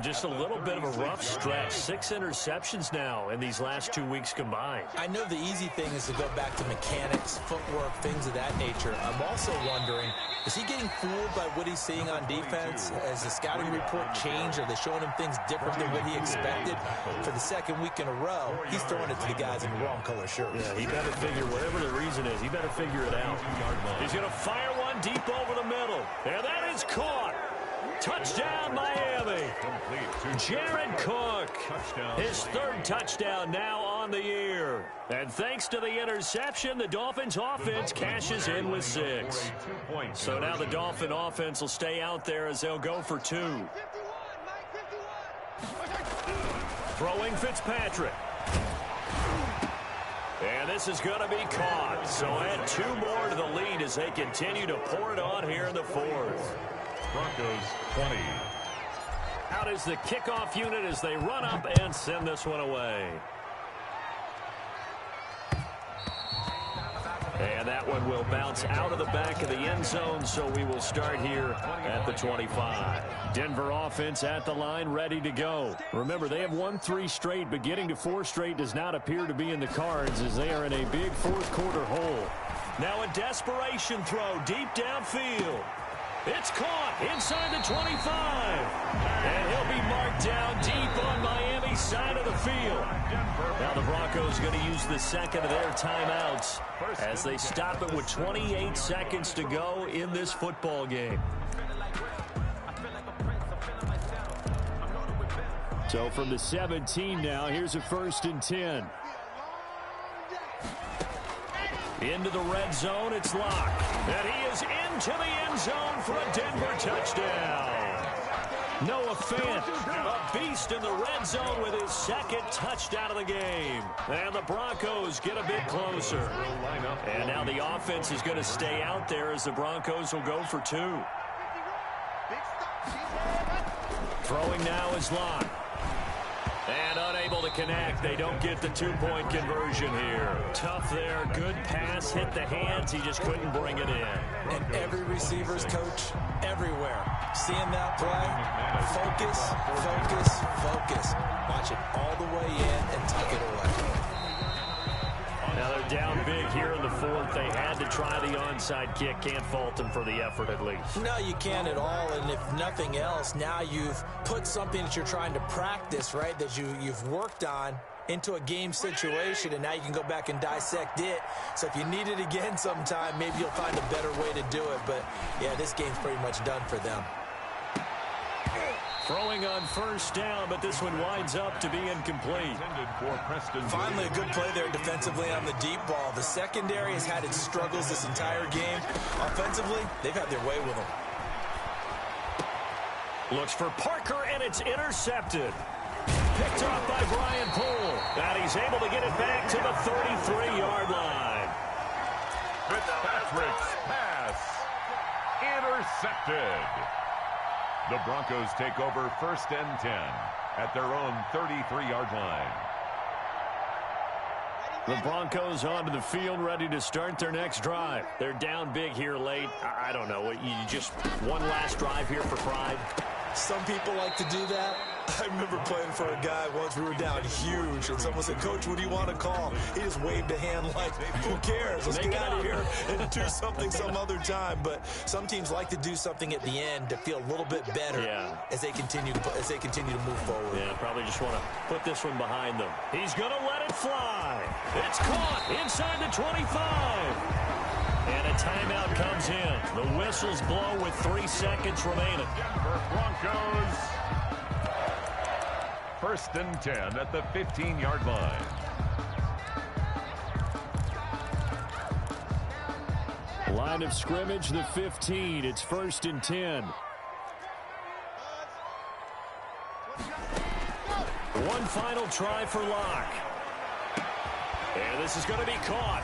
Speaker 2: Just a little bit of a rough stretch. 6 interceptions now in these last 2 weeks combined.
Speaker 4: I know the easy thing is to go back to mechanics, footwork, things of that nature. I'm also wondering, is he getting fooled by what he's seeing on defense? Has the scouting report changed? Are they showing him things different than what he expected? For the 2nd week in a row, he's throwing it to the guys in the wrong color shirts.
Speaker 2: Yeah, he better figure, whatever the reason is, he better figure it out. He's going to fire one deep over the middle. And that is caught. Touchdown, Miami. Jared Cook, his 3rd touchdown now on the year. And thanks to the interception, the Dolphins offense cashes in with 6. So now the Dolphin offense will stay out there as they'll go for 2. Throwing Fitzpatrick. And this is going to be caught. So add 2 more to the lead as they continue to pour it on here in the 4th.
Speaker 3: Broncos 20.
Speaker 2: Out is the kickoff unit as they run up and send this one away. And that one will bounce out of the back of the end zone, so we will start here at the 25. Denver offense at the line, ready to go. Remember, they have won 3 straight, but getting to 4 straight does not appear to be in the cards as they are in a big 4th quarter hole. Now a desperation throw deep downfield. It's caught inside the 25. And he'll be marked down deep on Miami's side of the field. Now the Broncos going to use the 2nd of their timeouts as they stop it with 28 seconds to go in this football game. So from the 17 now, here's a 1st and 10. Into the red zone, it's Locke. And he is into the end zone for a Denver touchdown. Noah Fant, a beast in the red zone with his 2nd touchdown of the game. And the Broncos get a bit closer. And now the offense is going to stay out there as the Broncos will go for 2. Throwing now is Locke. And unable to connect. They don't get the 2-point conversion here. Tough there. Good pass. Hit the hands. He just couldn't bring it in.
Speaker 4: And every receiver's coach everywhere. Seeing that play, focus, focus, focus. Watch it all the way in and tuck it away.
Speaker 2: Now they're down big here in the 4th. They had to try the onside kick. Can't fault them for the effort at least.
Speaker 4: No, you can't at all. And if nothing else, now you've put something that you're trying to practice, right, that you've worked on into a game situation, and now you can go back and dissect it. So if you need it again sometime, maybe you'll find a better way to do it. But, yeah, this game's pretty much done for them.
Speaker 2: Throwing on 1st down, but this one winds up to be incomplete.
Speaker 4: Finally, a good play there defensively on the deep ball. The secondary has had its struggles this entire game. Offensively, they've had their way with them.
Speaker 2: Looks for Parker, and it's intercepted. Picked off by Brian Poole. And he's able to get it back to the 33-yard line.
Speaker 3: Fitzpatrick's pass intercepted. The Broncos take over 1st and 10 at their own 33-yard line.
Speaker 2: The Broncos onto the field, ready to start their next drive. They're down big here late. I don't know. You just one last drive here for pride?
Speaker 4: Some people like to do that. I remember playing for a guy once. We were down huge, and someone said, "Coach, what do you want to call?" He just waved a hand like, "Who cares? Let's get out of here and do something some other time." But some teams like to do something at the end to feel a little bit better as they continue to move forward.
Speaker 2: Yeah, probably just want to put this one behind them. He's going to let it fly. It's caught inside the 25. And a timeout comes in. The whistles blow with 3 seconds remaining.
Speaker 3: Denver Broncos. 1st and 10 at the 15-yard line.
Speaker 2: Line of scrimmage, the 15. It's 1st and 10. One final try for Locke. And this is going to be caught.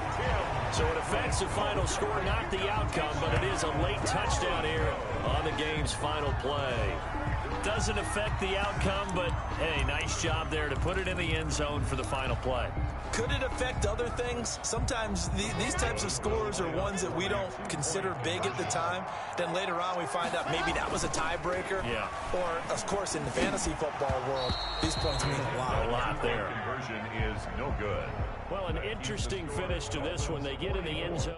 Speaker 2: So it affects the final score, not the outcome, but it is a late touchdown here on the game's final play. Doesn't affect the outcome, but, hey, nice job there to put it in the end zone for the final play.
Speaker 4: Could it affect other things? Sometimes these types of scores are ones that we don't consider big at the time. Then later on we find out maybe that was a tiebreaker.
Speaker 2: Yeah.
Speaker 4: Or, of course, in the fantasy football world, these points mean a lot.
Speaker 2: A lot there.
Speaker 3: Conversion is no good.
Speaker 2: Well, an interesting finish to this one. They get in the end zone.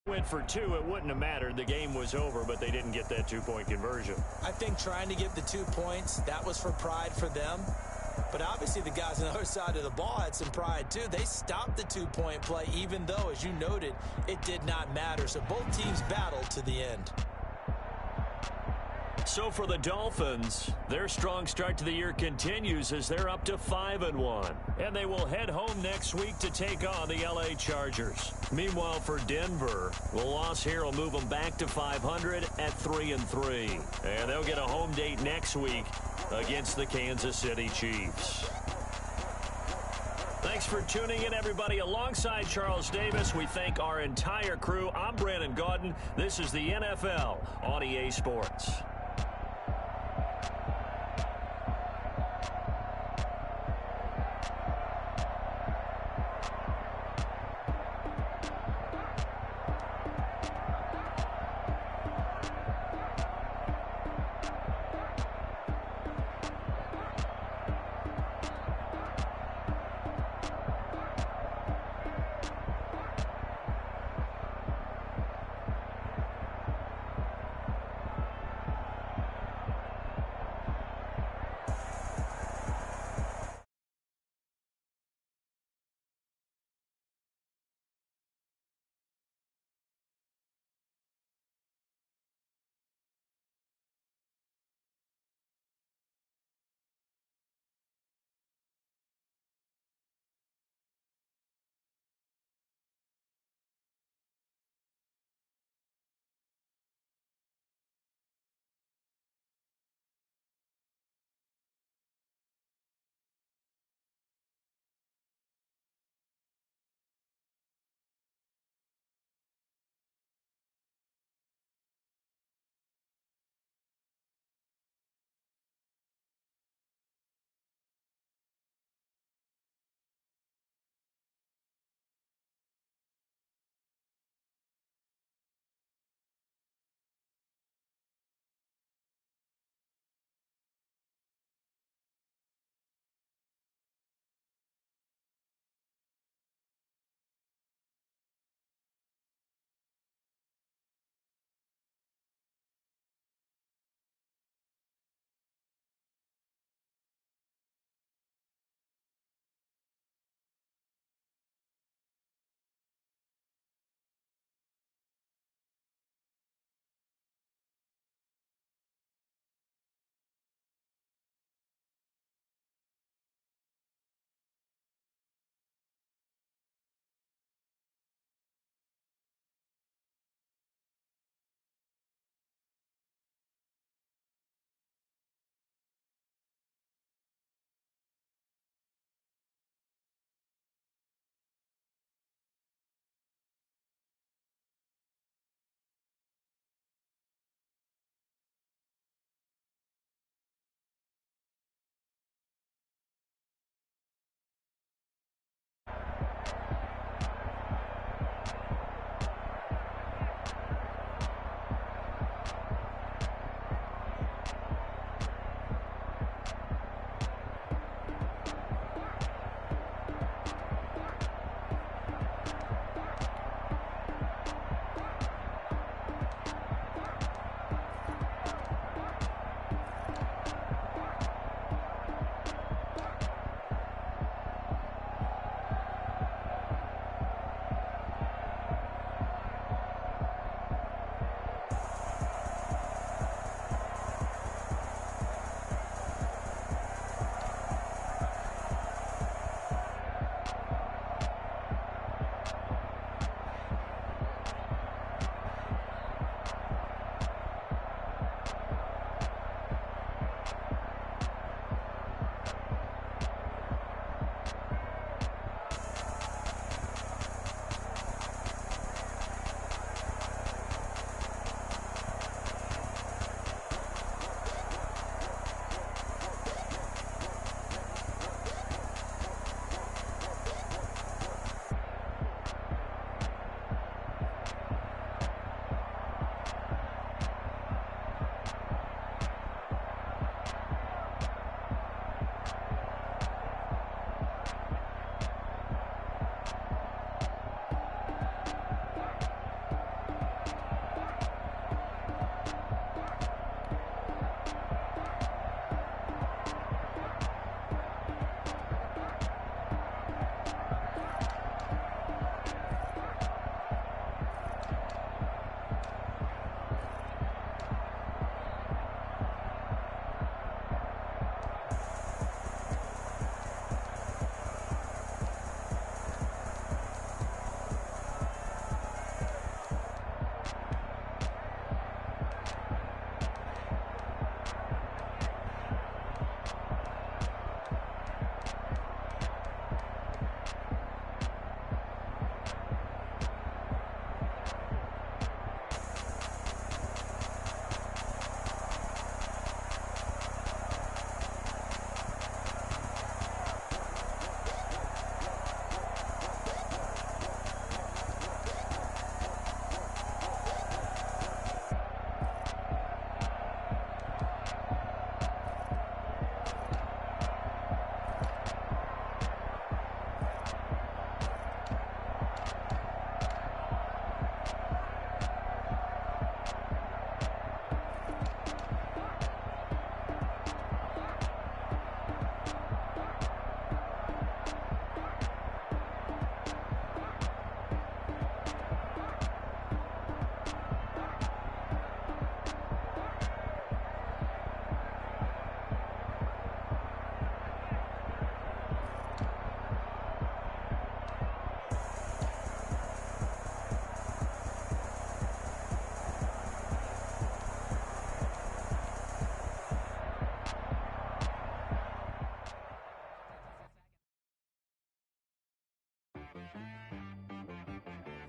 Speaker 2: Went for 2, it wouldn't have mattered. The game was over, but they didn't get that 2-point conversion.
Speaker 4: I think trying to get the 2 points, that was for pride for them. But obviously the guys on the other side of the ball had some pride too. They stopped the 2-point play, even though, as you noted, it did not matter. So both teams battled to the end.
Speaker 2: So for the Dolphins, their strong start to the year continues as they're up to 5-1. And they will head home next week to take on the LA Chargers. Meanwhile, for Denver, the loss here will move them back to 500 at 3-3. And they'll get a home date next week against the Kansas City Chiefs. Thanks for tuning in, everybody. Alongside Charles Davis, we thank our entire crew. I'm Brandon Gaudin. This is the NFL on EA Sports.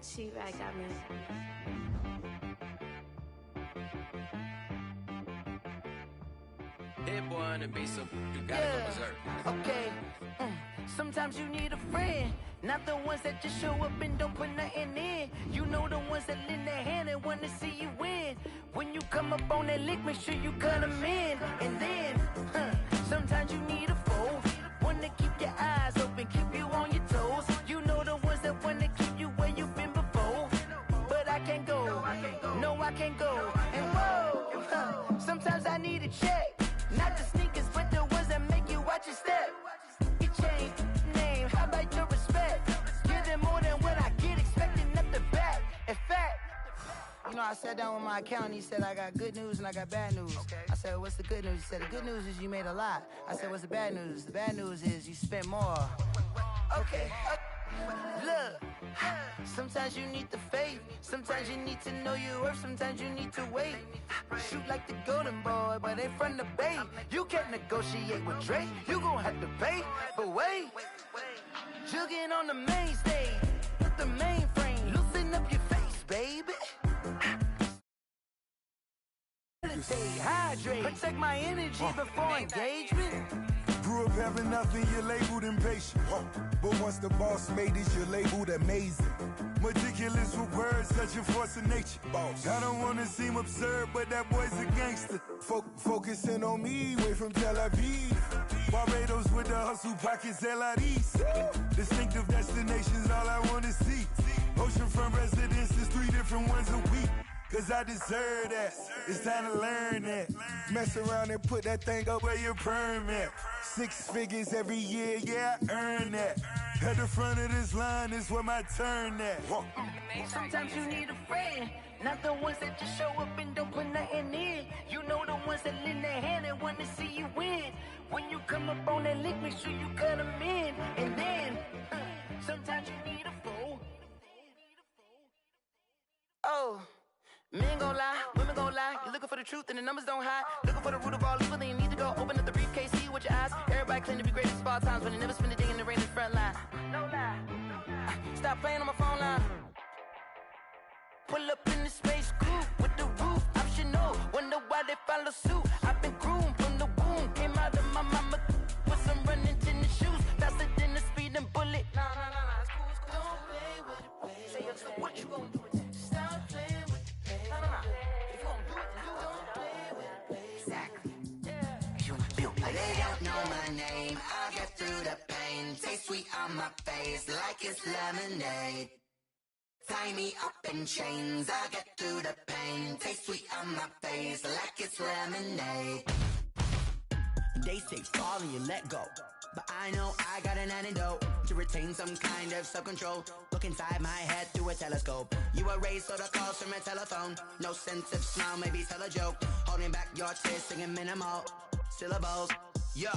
Speaker 6: She right got me.
Speaker 7: Hit boy on the beat, so you gotta go berserk.
Speaker 8: Okay. Sometimes you need a friend, not the ones that just show up and don't put nothing in. You know the ones that lend a hand and wanna see you win. When you come up on that lick, make sure you cut them in. And then, sometimes you need a foe, one to keep your eyes open, keep you on your toes. You know the ones that wanna keep you where you've been before. But I can't go, no I can't go. And whoa, sometimes I need a check. Not the sneakers, but the ones that make you watch your step. You change name, how about your respect? Give them more than what I get, expecting up the back. In fact, you know, I sat down with my accountant, he said, I got good news and I got bad news. I said, what's the good news? He said, the good news is you made a lot. I said, what's the bad news? The bad news is you spent more. Okay. Look, sometimes you need the faith, sometimes you need to know your worth, sometimes you need to wait. Shoot like the golden boy, but ain't from the bay. You can't negotiate with Drake, you gon' have to pay. But wait, jugging on the main stage, with the mainframe, loosen up your face, baby. Stay hydrated, protect my energy before engagement.
Speaker 9: Grew up having nothing, you're labeled impatient. But once the boss made it, you're labeled amazing. Meticulous with words, such a force of nature. Boss. I don't wanna seem absurd, but that boy's a gangster. Focusing on me, way from Tel Aviv. Barbados with the hustle pockets, LIDs. Distinctive destinations, all I wanna see. Oceanfront residences, 3 different ones a week. Cause I deserve that, it's time to learn that. Mess around and put that thing up where your permit. 6 figures every year, yeah, I earn that. At the front of this line is where my turn at.
Speaker 8: Sometimes you need a friend, not the ones that just show up and don't put nothing in. You know the ones that lend their hand and want to see you win. When you come up on that lick, make sure you cut them in. And then, sometimes you need a foe. Oh. Men gon' lie, women gon' lie. You're looking for the truth and the numbers don't hide. Looking for the root of all evil, then you need to go open up the briefcase, see with your eyes. Everybody claim to be greatest of all times, but they never spend a day in the rain in the front line. No lie. Stop playing on my phone line. Pull up in the space coupe with the roof optional. Wonder why they follow suit. I've been groomed from the womb. Came out of my mama with some running tennis shoes. Faster than the speeding bullet. Nah, it's cool, it's cool. Don't play with it, baby. Say, yo, so what you gon' do? Stop playing with it. If you gon' do it, then you don't play with it, baby. Exactly.
Speaker 10: They don't know my name, I'll get through the pain. Taste sweet on my face like it's lemonade. Tie me up in chains, I'll get through the pain. Taste sweet on my face like it's lemonade.
Speaker 11: They say fall and you let go, but I know I got an antidote to retain some kind of self-control. Look inside my head through a telescope. You erase all the calls from a telephone. No sense of smile, maybe tell a joke. Holding back your tears, singing minimal syllables. Yeah,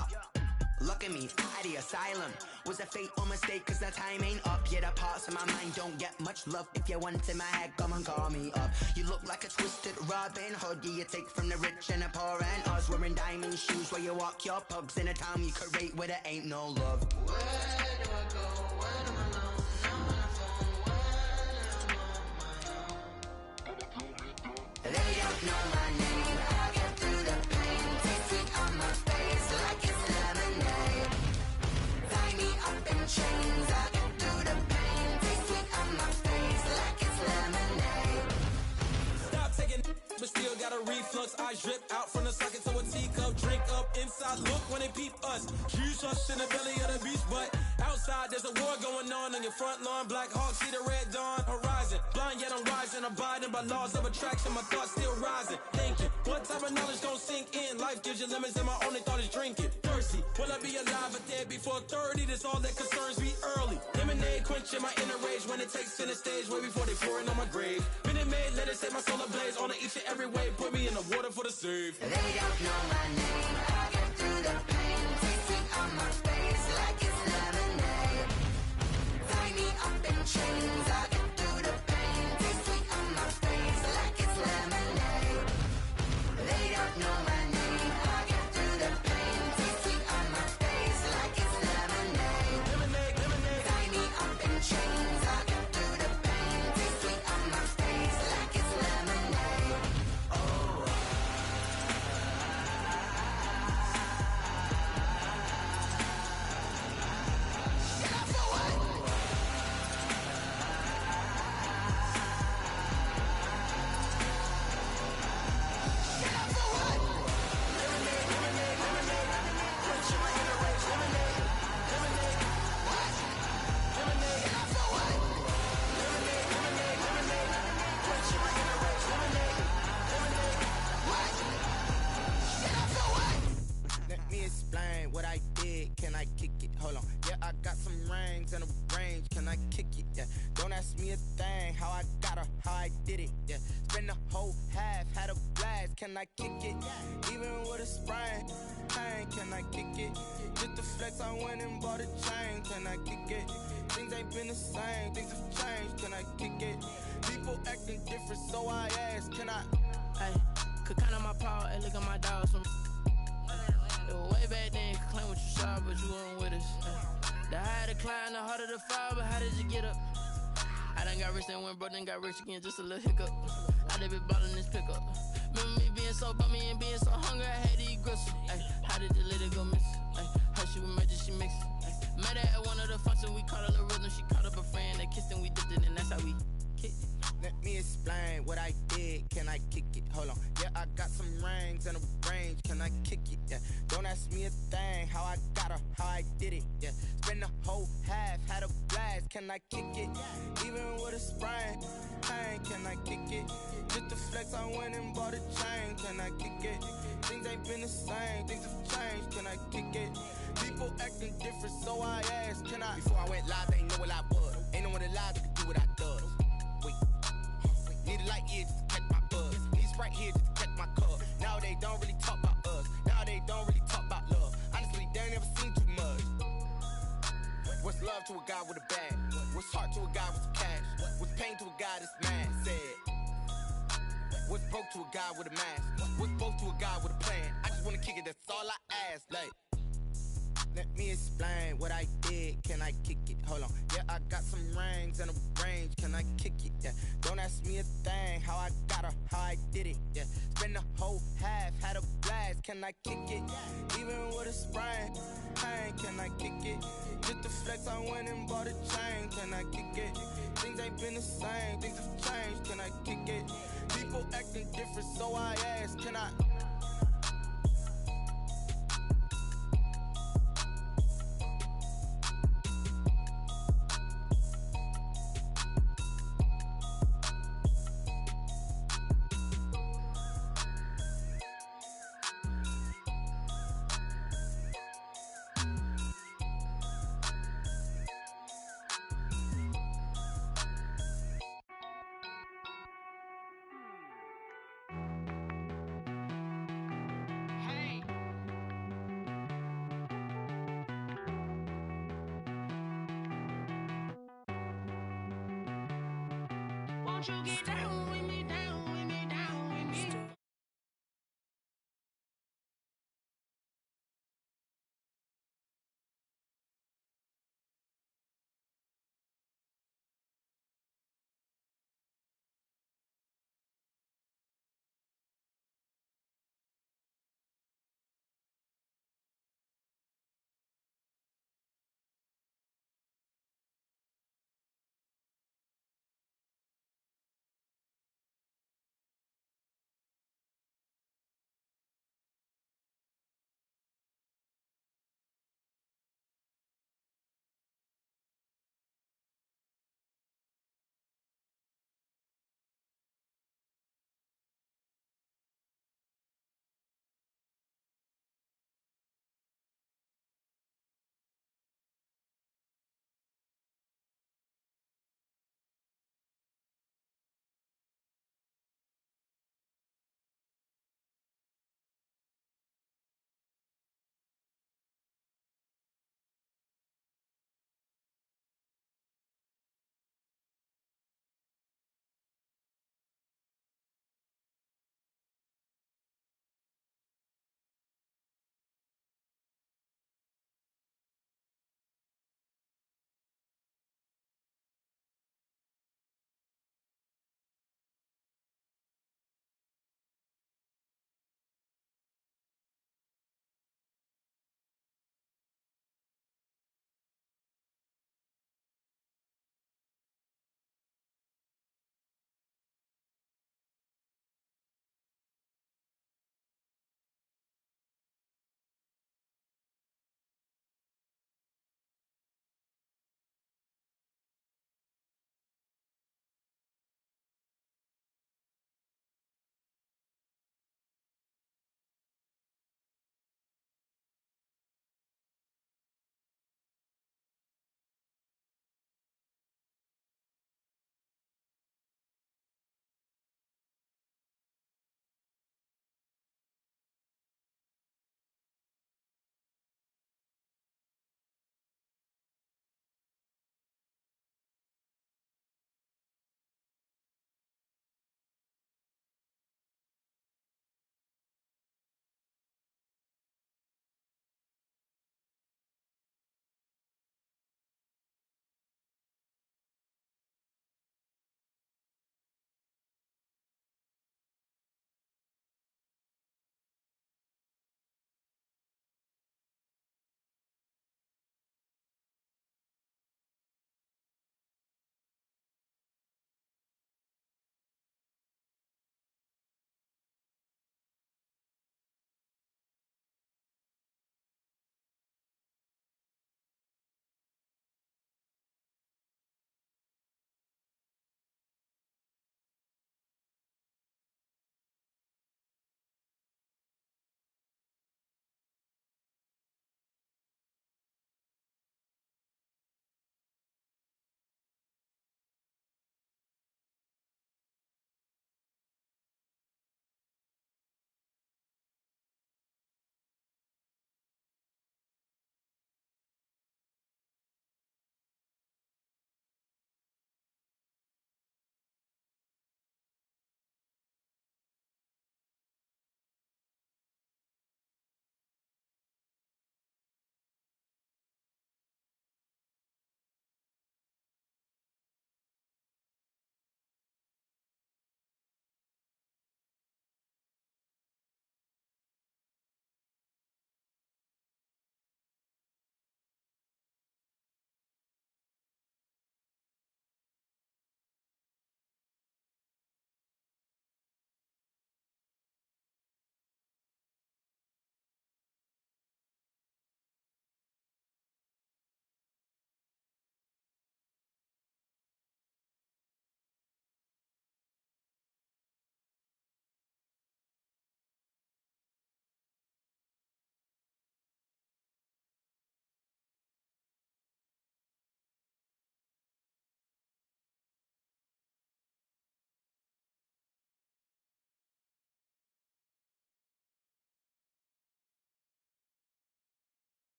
Speaker 11: look at me, out of the asylum. Was a fate or mistake, cause the time ain't up. Yeah, the parts of my mind don't get much love. If you want in my head, come and call me up. You look like a twisted Robin Hood. Yeah, you take from the rich and the poor and us. Wearing diamond shoes where you walk your pugs in a town you create where there ain't no love.
Speaker 10: Where do I go? When I'm alone? I'm on the phone. When I'm on my own. They don't know my name. I'll get through the pain. Taste sweet on my face like it's lemonade. Tie me up in chains. I'll get through the pain. Taste sweet on my face like it's lemonade.
Speaker 1: Stop taking but still got a reflux. Eyes drip out from the socket to a teacup. Drink up inside, look when they peep us. Huge us in the belly of the beast, but outside there's a war going on your front lawn. Black Hawk, see the red dawn horizon. Blind yet I'm rising, abiding by laws of attraction. My thoughts still rising, thinking what type of knowledge gon' sink in? Life gives you lemons and my only thought is drinking. Thirsty, will I be alive or dead before 30? That's all that concerns me early. Lemonade quenching my inner rage when it takes center stage way before they pour it on my grave. Minute Maid, let it set my soul ablaze on each and every way. Put me in the water for the save.
Speaker 10: They don't know my name. I'll get through the pain. Taste sweet on my face like it's lemonade. Tie me up in chains. I'll get through the pain. Taste sweet on my face like it's lemonade. They don't know my name. I'll get through the pain. Taste sweet on my face like it's lemonade. Tie me up in chains. I'll get through the pain.
Speaker 6: in a range, can I kick it? Yeah. Don't ask me a thing, how I got her, how I did it. Yeah. Spend the whole half, had a blast, can I kick it? Even with a sprain, pain, can I kick it? Just the flex, I went and bought a chain, can I kick it? Things ain't been the same, things have changed, can I kick it? People acting different, so I ask, can I?
Speaker 1: Hey, could count on my power, hey, look at my dogs from. It was way back then, could claim what you saw, but you weren't with us. The higher the climb, the harder the fall, but how did you get up? I done got rich, then went broke, then got rich again, just a little hiccup. I done been ballin' this pickup. Remember me being so bummy and being so hungry, I had to eat gristle. Ay, how did the lady go miss? Ay, how she was made, she mixed. Met her at one of the functions, we caught a little rhythm, she caught up a friend, they kissed and we dipped it, and that's how we kicked it.
Speaker 6: Let me explain what I did, can I kick it? Hold on, yeah, I got some rings and a range, can I kick it? Yeah, don't ask me a thing, how I got her, how I did it. Yeah, spend the whole half, had a blast, can I kick it? Even with a sprain, pain, can I kick it? Just the flex, I went and bought a chain, can I kick it? Things ain't been the same, things have changed, can I kick it? People acting different, so I asked, can I? Before I went live, they ain't know what I was. Ain't no one alive that could do what I does. Wait. Need a light here just to catch my buzz. Need Sprite here just to catch my cup. Now they don't really talk about us. Now they don't really talk about love. Honestly, they ain't never seen too much. What's love to a guy with a bag? What's heart to a guy with some cash? What's pain to a guy that's mad? Said. What's broke to a guy with a mask? What's broke to a guy with a plan? I just wanna kick it, that's all I ask. Like, let me explain what I did, can I kick it? Hold on, yeah, I got some rings and a range, can I kick it? Yeah, don't ask me a thing, how I got her, how I did it. Yeah, spend the whole half, had a blast, can I kick it? Even with a sprain, pain, can I kick it? Just the flex, I went and bought a chain, can I kick it? Things ain't been the same, things have changed, can I kick it? People acting different, so I ask, can I?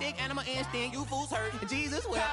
Speaker 12: big animal instinct, you fools hurt. Jesus wept.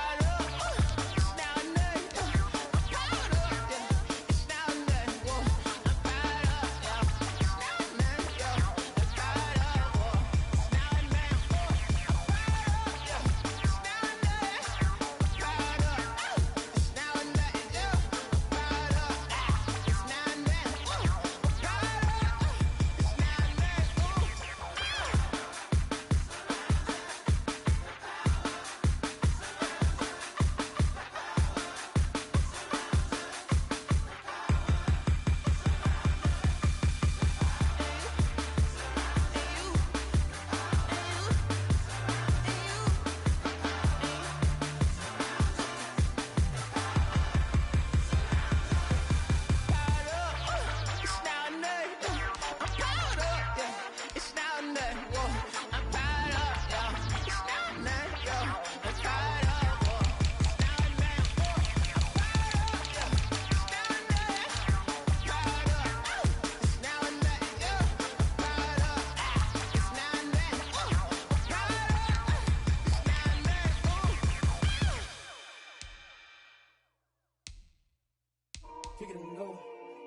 Speaker 1: Kick it and go.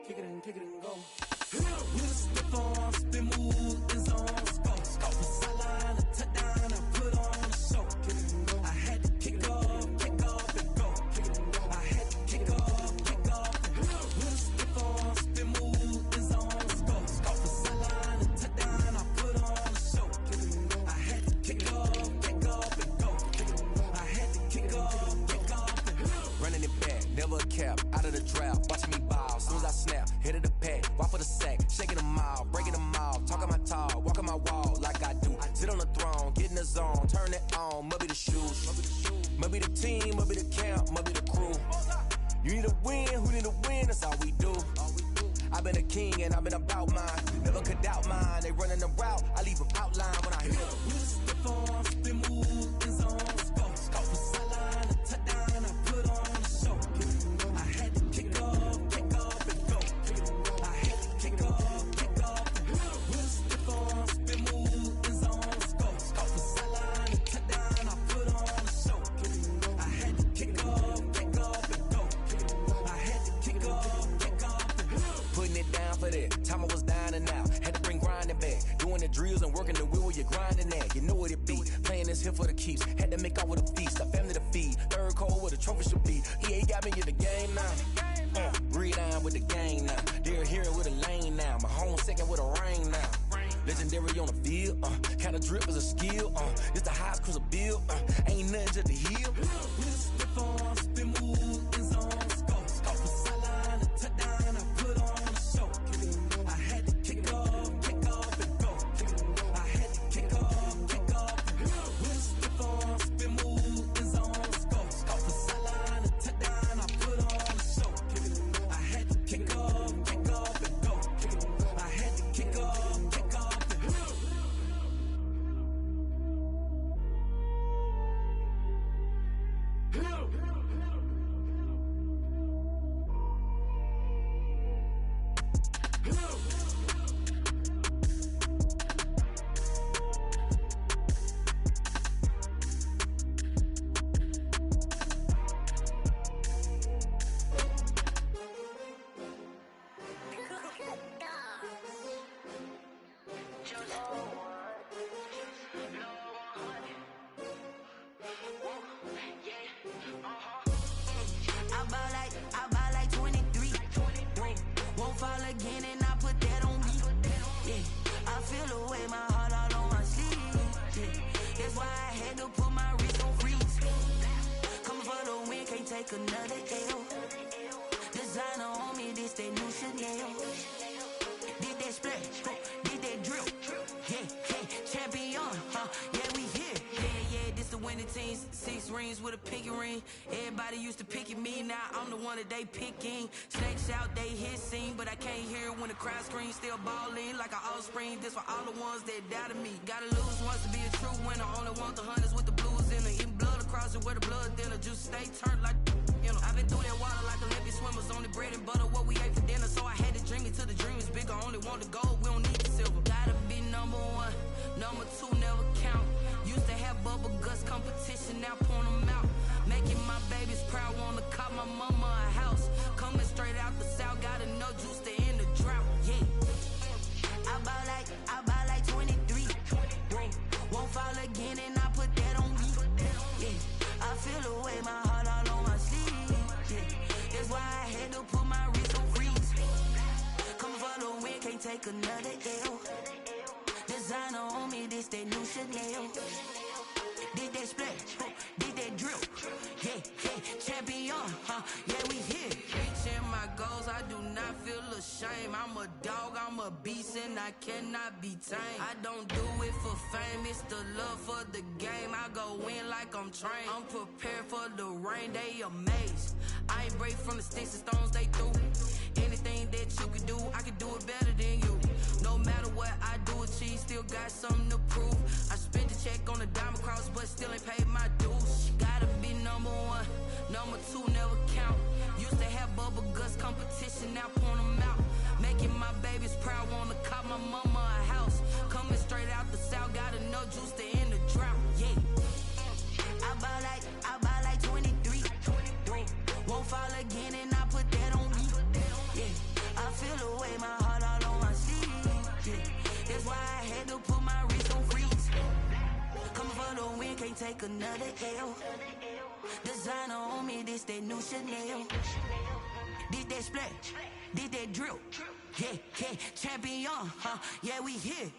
Speaker 1: Kick it and kick it and go. With a stiff on, spin move, and zone, scope. From sideline to touchdown, I put on a show. Kick it and go. I had to kick off and go. Kick it and go. I had to kick off and go. With a stiff on, spin move, and zone, scope. From sideline to touchdown, I put on a show. Kick it and go. I had to kick off and go. Kick it and go. I had to kick off and go.
Speaker 13: Running it back, never a cap, out of the draft, watching me ball, soon as I snap, hit of the pack, walk for the sack, shaking them all, breaking them all, talking my talk, walking my wall like I do, sit on the throne, get in the zone, turn it on, must be the shoes, must be the team, must be the camp, must be the crew, you need a win, who need a win, that's all we do, I've been a king and I've been about mine, never could doubt mine, they running the route, I leave them outline when I hit them.
Speaker 1: With a stiff on, spin move, and zone, scope. From sideline to touchdown, I put on a show. I had to kick off and go. I had to kick off and go. With a stiff on, spin move, and zone, scope. From sideline to touchdown, I put on a show. I had to kick off and go. I had to kick off and go.
Speaker 13: Putting it down for that, time I was down and out, had to bring grinding back, doing the drills and working the wheel where you're grinding at, you know what it be, playing this here for the keeps, had to make off with a feast, a family to feed, third cold where the trophy should be, EA got me in the game now, breathe down with the game now, they're here with a lane now, my home second with a rain now, legendary on the field, kind of drip is a skill, it's the highest cruiser bill, ain't nothing just to heal.
Speaker 1: With a stiff on, spin move, and zone, scope. From sideline to touchdown, I put on a show. I had to kick off and go. I had to kick off and go. With a stiff on, spin move, and zone, scope. From sideline to touchdown, I put on a show. I had to kick off and go. I had to kick off and go.
Speaker 11: I buy like 23. Won't fall again and I put that on me. Yeah, I feel the way my heart all on my sleeve. Yeah, that's why I had to put my wrist on freeze. Coming for the win, can't take another L. Designer on me, this that new Chanel. Did that splash, did that drill. Yeah, champion, yeah, we here. Yeah, this the winning team. 6 rings with a pinky ring. Everybody used to pick at me, now I'm the one that they picking. Snakes out, they hit scene, but I can't hear it when the crowd screams. Still balling like an offspring. This for all the ones that doubted me. Gotta lose once to be a true winner. Only want the hunters with the blues in it. Eating blood across it where the blood thinner. Just stay turned like, you know. I've been through that water like Olympic swimmers. Only bread and butter, what we ate for dinner. So I had to dream it till the dream is bigger. Only want the gold, we don't need the silver. Gotta be number one, number two never count. You
Speaker 14: Used to have bubble guts competition, now point them out. Making my babies proud, wanna cop my mama a house. Coming straight out the south, got enough juice to end the drought. Yeah. I buy like 23. Won't fall again and I put that on me. Yeah. I feel away, my heart all on my sleeve. Yeah. That's why I had to put my wrist on freeze. Coming for the win, can't take another L. Designer on me, this that new Chanel. Did that splash, did that drill. Yeah, champion, yeah, we here. Reaching my goals, I do not feel ashamed. I'm a dog, I'm a beast, and I cannot be tamed. I don't do it for fame, it's the love for the game. I go in like I'm trained. I'm prepared for the rain, they amazed. I ain't break from the sticks and stones, they through. Anything that you can do, I can do it better than you. No matter what I do, achieve, still got something to prove. I spent the check on the diamond cross, but still ain't paid my dues. Gotta be number one, number two never count. Used to have bubble guts competition, now point them out. Making my babies proud, wanna cop my mama a house. Coming straight out the south, got enough juice to end the drought. Yeah. I buy like 23. Won't fall again and I put that on me. Yeah. I feel away, my heart all on my sleeve. Yeah. That's why I had to put my wrist on freeze. Coming for the win, can't take another L. Designer on me, this that new Chanel. Did that splash, did that drill. Yeah, champion, yeah, we here.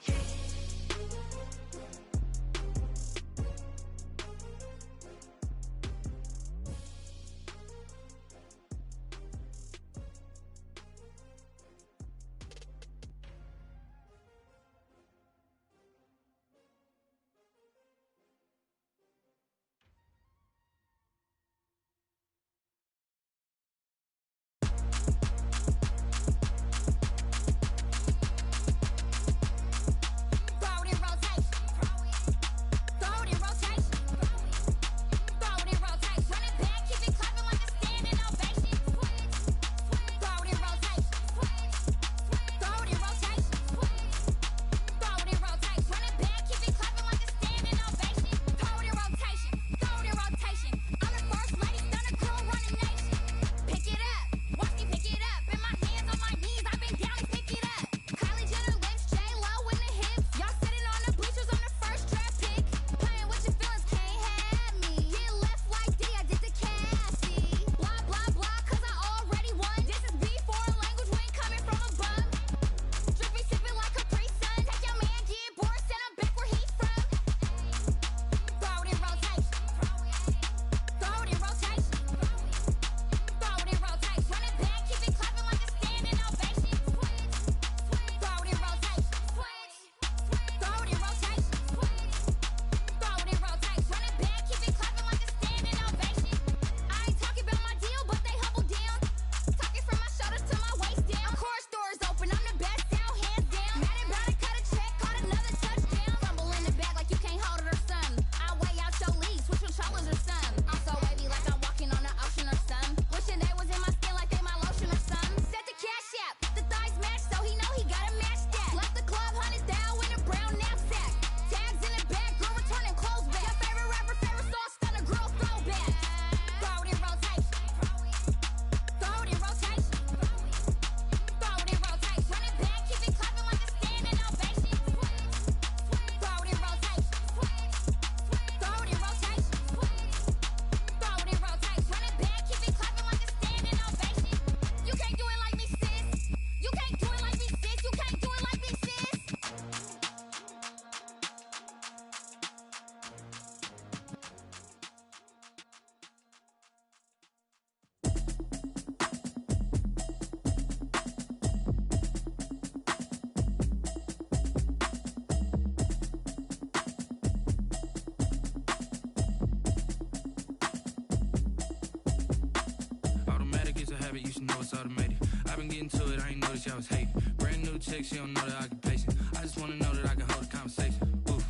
Speaker 15: You should know it's automated. I've been getting to it, I ain't noticed y'all was hating. Brand new chick, she don't know the occupation. I just wanna know that I can hold a conversation. Oof,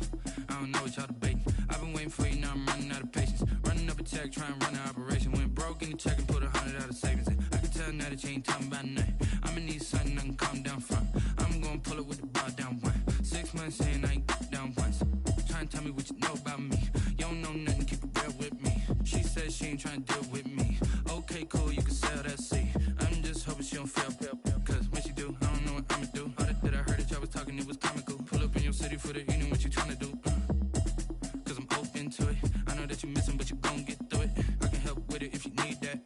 Speaker 15: I don't know what y'all debating. I've been waiting for you, now I'm running out of patience. Running up a check, trying to run an operation. Went broke in the check and put 100 out of savings in. I can tell now that you ain't talking about nothing. I'ma need something I can calm down from. I'm gonna pull it with the bar down one. 6 months in, I ain't down once. Trying to tell me what you know about me. and it was comical. Pull up in your city for the evening, what you tryna do? Cause I'm open to it. I know that you missing, but you gon' get through it. I can help with it if you need that.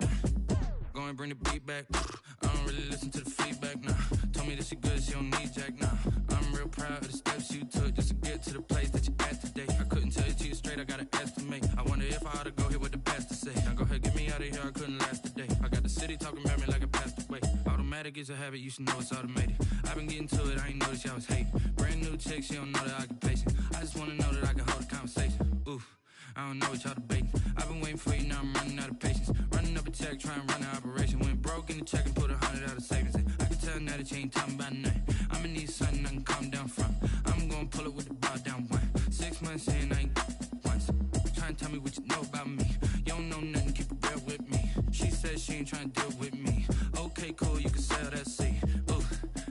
Speaker 15: Go and bring the beat back. I don't really listen to the feedback, nah. Told me that she good, she don't need Jack, nah. I'm real proud of the steps you took just to get to the place that you at today. I couldn't tell it to you straight, I gotta estimate. I wonder if I ought to go here with the best to say. Now go ahead, get me out of here, I couldn't last today. I got the city talking about me like I passed away. Automatic is a habit, you should know it's automated. I've been getting to it, I ain't noticed y'all was hating. Brand new chick, she don't know the occupation. I just wanna know that I can hold a conversation. Oof, I don't know what y'all debating. I've been waiting for you, now I'm running out of patience. Running up a check, trying to run an operation. Went broke in the check and put 100 out of savings in. I can tell now that you ain't talking about nothing. I'ma need something I can calm down from. I'm gonna pull it with the bar down one. 6 months in, I ain't once. Trying to tell me what you know about me. You don't know nothing, keep it real with me. She said she ain't trying to deal with me. Okay, cool, you can sell that seat. Ooh,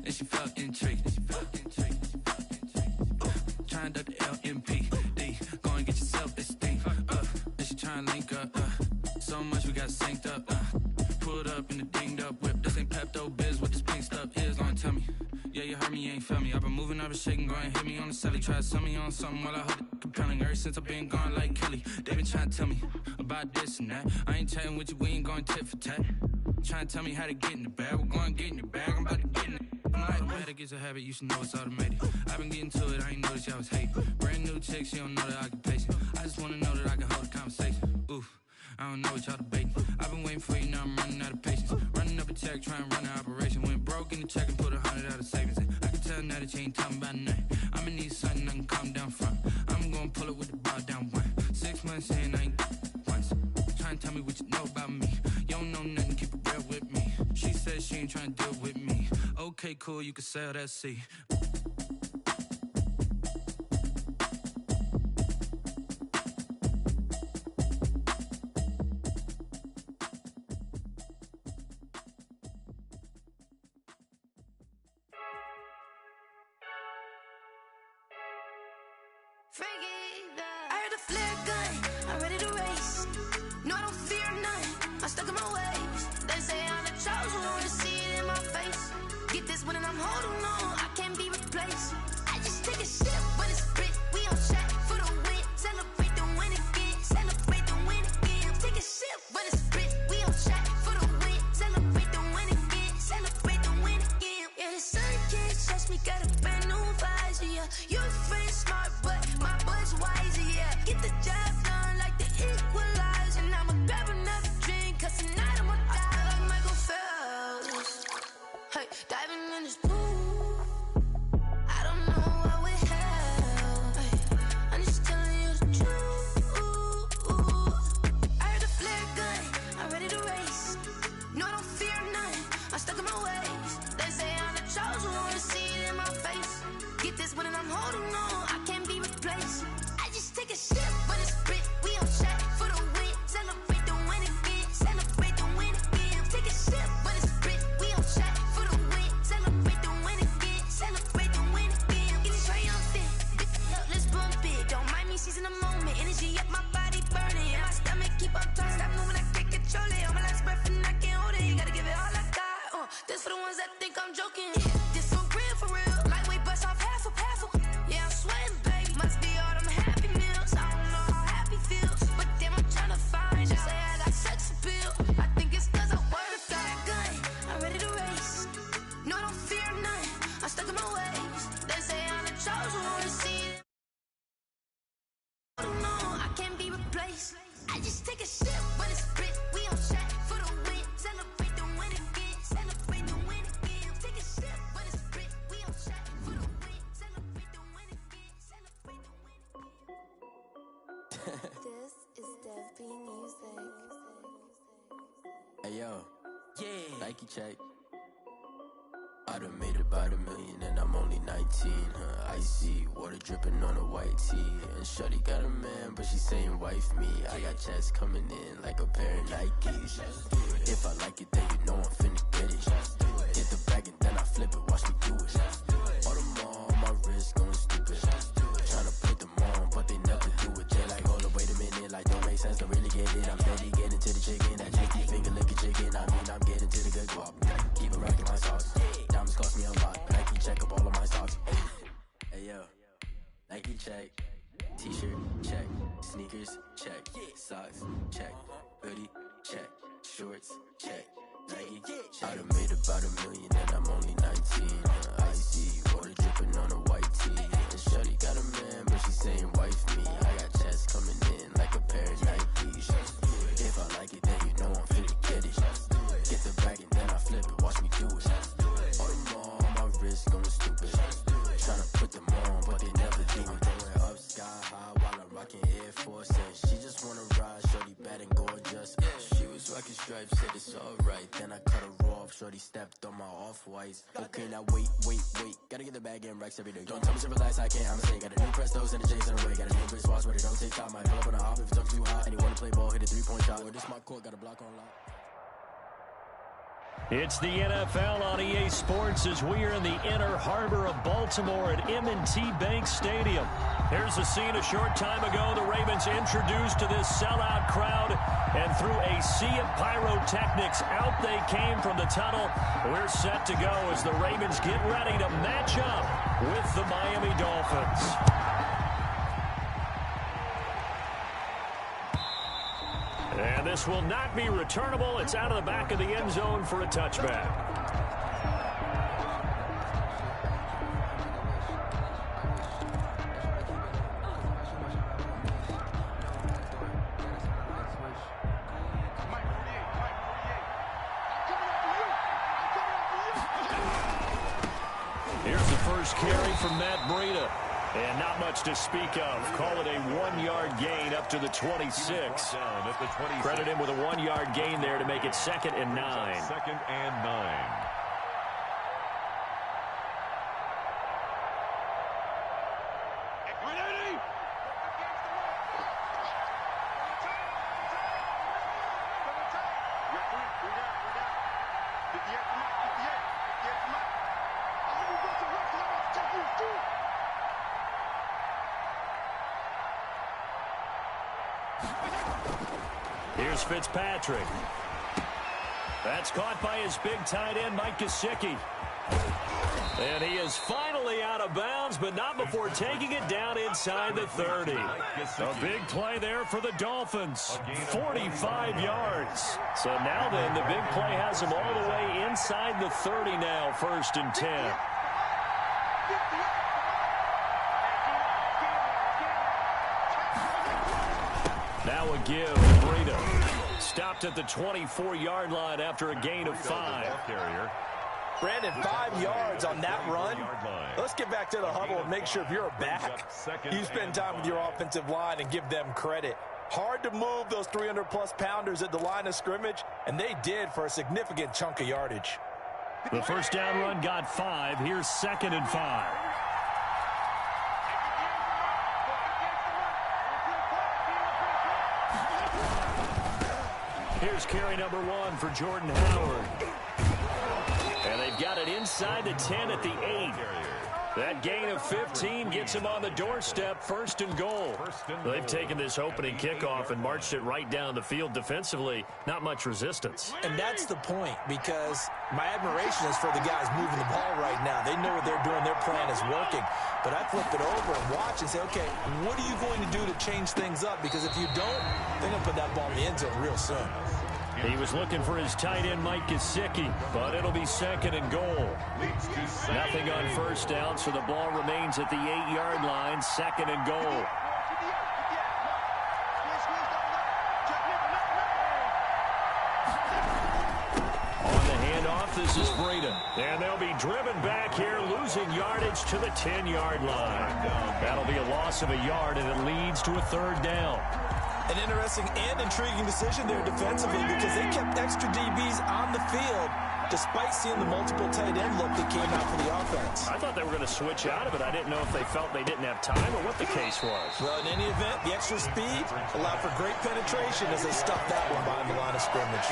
Speaker 15: and she felt intrigued. Trying to duck the LMPD. Go and get yourself esteem. And she trying to link up. So much we got synced up. Pulled up in the dinged up whip. This ain't Pepto-Biz, what this pink stuff is. Long tell me. Yeah, you heard me, you ain't felt me. I've been moving, I've been shaking, go and hit me on the celly. Try to sell me on something while I hold it compelling. Ever since I've been gone like Kelly, they been trying to tell me about this and that. I ain't chatting with you, we ain't going tit for tat. Trying to tell me how to get in the bag. We're going to get in the bag, I'm about to get in it. Automatic is a habit, you should know it's automated. I've been getting to it, I ain't noticed y'all was hating. Brand new chick, she don't know the occupation. I just wanna know that I can hold a conversation. Oof, I don't know what y'all debating. I've been waiting for you, now I'm running out of patience. Running up a check, trying to run an operation. Went broke in the check and put 100 out of savings in. I can tell now that you ain't talking about nothing. I'ma need something I can calm down from. I'm gonna pull it with the bar down one. 6 months in, I ain't once. Trying to tell me what you know about me. You don't know nothing, keep it real with me. She said she ain't trying to deal with me. Okay, cool, you can sell that seat.
Speaker 10: I heard a flare gun, I'm ready to race. No, I don't fear none, I'm stuck in my ways. They say I'm the chosen one, to see it in my face. Get this one and I'm holding on, I can't be replaced. I just take a sip, but it's spit, we on track for the win. Celebrate the win again, celebrate the win again. Take a sip, but it's spit, we on track for the win. Celebrate the win again, celebrate the win again. Yeah, the sun can't touch me, got a brand new visor, yeah. You're friend smart, but my boy's wiser, yeah. Get the job done like the equalizer. Now I'ma grab another drink, cause tonight I'ma die like Michael Phelps. Hey, diving in this pool, I don't know what we have. Hey, I'm just telling you the truth. I heard a flare gun, I'm ready to race. No, I don't fear none, I'm stuck in my ways. They say I'm the chosen one, to see it in my face. Get this one and I'm holding on, I can't be replaced. I just take a sip, but it's spit, we on track for the win. Celebrate the win again, celebrate the win again. Take a sip, but it's spit, we on track for the win. Celebrate the win again, celebrate the win again. Get it triumphant, let's bump it. Don't mind me seizing the moment, energy up my body burning. And my stomach keep on turning, stop moving, I can't control it. On my last breath and I can't hold it, you gotta give it all I got. This for the ones that think I'm joking. This for real, lightweight bust off half a. Yeah, I'm sweating, babe, must be all them happy meals. I don't know how happy feels, but damn, I'm tryna find you. Say I got sex appeal, I think it's cause I wear a fat gun. I'm ready to race, no, I don't fear none, I'm stuck in my ways. They say I'm the chosen one, to see it. No, I can't be replaced. I just take a sip, but it's spit, we on track for the win. Celebrate the win again, celebrate the win again. Take a sip, but it's spit, we on track for the win. Celebrate the win again, celebrate the win again.
Speaker 16: This is Dev B Music.
Speaker 17: Hey yo, yeah, Nike check. I done made about $1 million and I'm only 19, huh? Icy, water dripping on a white tee. And shorty got a man, but she saying wife me. I got checks coming in like a pair of Nikes. If I like it, then you know I'm finna get it. Hit the bag and then I flip it, watch me do it. All them on my wrist going stupid. Tryna put them on, but they never do it. They like, hold up, wait a minute, like don't make sense, don't really get it. I'm steady getting to the chicken, that chicky finger licking chicken. I mean, I'm getting to the good guap. Keep it rocking my sauce. Diamonds cost me a lot, Nike check up all of my stocks. Nike check. T-shirt, check. Sneakers, check. Socks, check. Hoodie, check. Shorts, check. Nike, I done made about $1 million and I'm only 19. Icy, water dripping on a white tee. And shorty got a man, but she saying wife me. I got checks coming in like a pair of Nikes. If I like it, then you know I'm finna get it. Get the bag and then I flip it, watch me do it. All them all on my wrist going stupid. Tryna put them on, but they never do it. Going up sky high while I'm rocking Air Force. And she just wanna ride, shorty bad and gorgeous. She was rocking stripes, said it's alright. Then I cut her off, shorty stepped on my off-whites. Okay, now wait. Gotta get the bag in racks every day. Don't tell me to relax, I can't, I'ma say. Got a new Prestos and a J's in a way. Got a new wristwatch, but it don't take time. I pull up on a hop if it's talking too hot. And you wanna play ball, hit a 3-point shot. Or this my court, got a block on lock.
Speaker 2: It's the NFL on EA Sports as we are in the inner harbor of Baltimore at M&T Bank Stadium. Here's a scene a short time ago. The Ravens introduced to this sellout crowd, and through a sea of pyrotechnics, out they came from the tunnel. We're set to go as the Ravens get ready to match up with the Miami Dolphins. And this will not be returnable. It's out of the back of the end zone for a touchback. Here's the first carry from Matt Breida. And not much to speak of. Call it a 1-yard gain up to the 26. Credit him with a 1-yard gain there to make it 2nd and 9.
Speaker 3: 2nd and 9.
Speaker 2: Here's Fitzpatrick. That's caught by his big tight end, Mike Gesicki. And he is finally out of bounds, but not before taking it down inside the 30. A big play there for the Dolphins. 45 yards. So now then, the big play has him all the way inside the 30 now, 1st and 10. Now a give to Breida. Stopped at the 24-yard line after a gain of 5.
Speaker 4: Brandon, 5 yards on that run. Let's get back to the huddle and make sure if you're a back, you spend time with your offensive line and give them credit. Hard to move those 300-plus pounders at the line of scrimmage, and they did for a significant chunk of yardage.
Speaker 2: The first down run got 5. Here's 2nd and 5. Here's carry number 1 for Jordan Howard. And they've got it inside the 10 at the 8. That gain of 15 gets him on the doorstep, 1st and goal. They've taken this opening kickoff and marched it right down the field defensively. Not much resistance.
Speaker 4: And that's the point, because my admiration is for the guys moving the ball right now. They know what they're doing. Their plan is working. But I flip it over and watch and say, okay, what are you going to do to change things up? Because if you don't, they're going to put that ball in the end zone real soon.
Speaker 2: He was looking for his tight end, Mike Gesicki, but it'll be 2nd and goal. Nothing on 1st down, so the ball remains at the 8-yard line, 2nd and goal. On the handoff, this is Breida. And they'll be driven back here, losing yardage to the 10-yard line. That'll be a loss of a yard, and it leads to a 3rd down.
Speaker 4: An interesting and intriguing decision there defensively, because they kept extra DBs on the field despite seeing the multiple tight end look that came out for the offense.
Speaker 2: I thought they were going to switch out of it. I didn't know if they felt they didn't have time or what the case was.
Speaker 4: Well, in any event, the extra speed allowed for great penetration as they stuffed that one behind the line of scrimmage.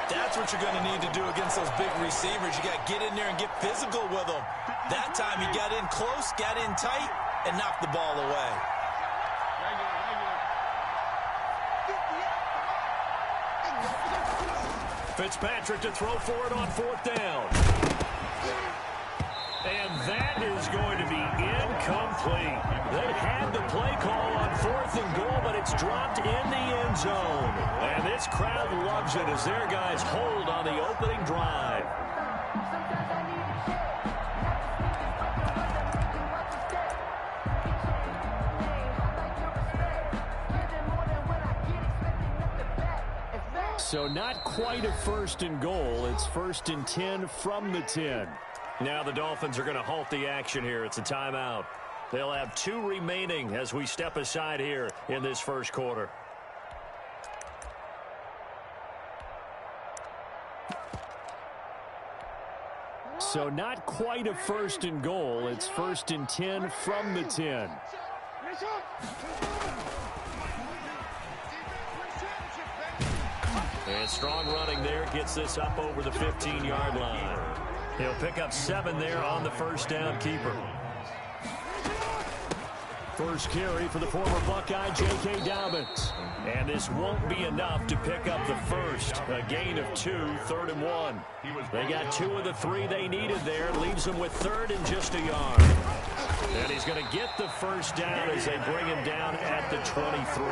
Speaker 4: That's what you're going to need to do against those big receivers. You got to get in there and get physical with them. That time he got in close, got in tight, and knocked the ball away.
Speaker 2: Fitzpatrick to throw for it on 4th down. And that is going to be incomplete. play call on 4th and goal, but it's dropped in the end zone. And this crowd loves it as their guys hold on the opening drive. So not quite a 1st and goal. It's 1st and 10 from the 10. Now the Dolphins are going to halt the action here. It's a timeout. They'll have 2 remaining as we step aside here in this first quarter. So not quite a 1st and goal. It's 1st and 10 from the 10. And strong running there gets this up over the 15-yard line. He'll pick up 7 there on the first down keeper. First carry for the former Buckeye, J.K. Dobbins. And this won't be enough to pick up the first. A gain of 2, 3rd and 1. They got 2 of the 3 they needed there. Leaves them with 3rd and just a yard. And he's going to get the first down as they bring him down at the 23.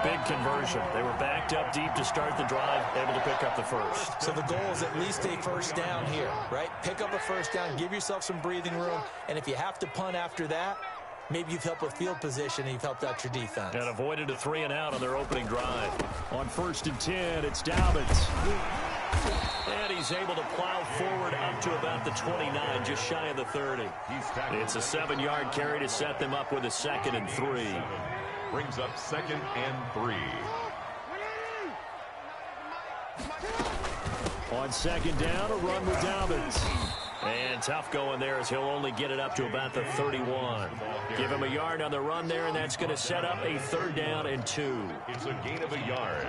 Speaker 2: Big conversion. They were backed up deep to start the drive, able to pick up the first.
Speaker 4: So the goal is at least a first down here, right? Pick up a first down, give yourself some breathing room, and if you have to punt after that, maybe you've helped with field position and you've helped out your defense.
Speaker 2: And avoided a 3 and out on their opening drive. On 1st and 10, it's Dobbins. And he's able to plow forward up to about the 29, just shy of the 30. It's a 7-yard carry to set them up with a 2nd and 3.
Speaker 3: Brings up 2nd and 3.
Speaker 2: On 2nd down, a run with Dobbins. And tough going there as he'll only get it up to about the 31. Give him a yard on the run there, and that's going to set up a 3rd down and 2.
Speaker 3: It's a gain of a yard.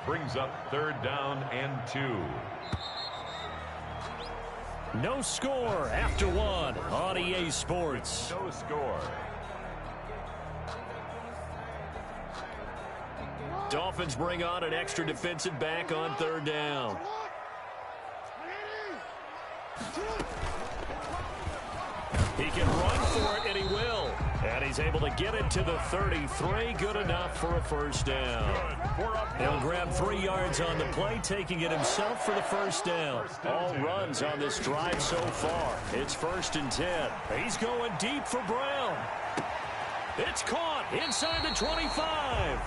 Speaker 3: Brings up 3rd down and 2.
Speaker 2: No score after 1 on EA Sports.
Speaker 3: No score.
Speaker 2: Dolphins bring on an extra defensive back on 3rd down. He can run for it, and he will. And he's able to get it to the 33. Good enough for a first down. He'll grab 3 yards on the play, taking it himself for the first down. All runs on this drive so far. It's 1st and 10. He's going deep for Brown. It's caught inside the 25.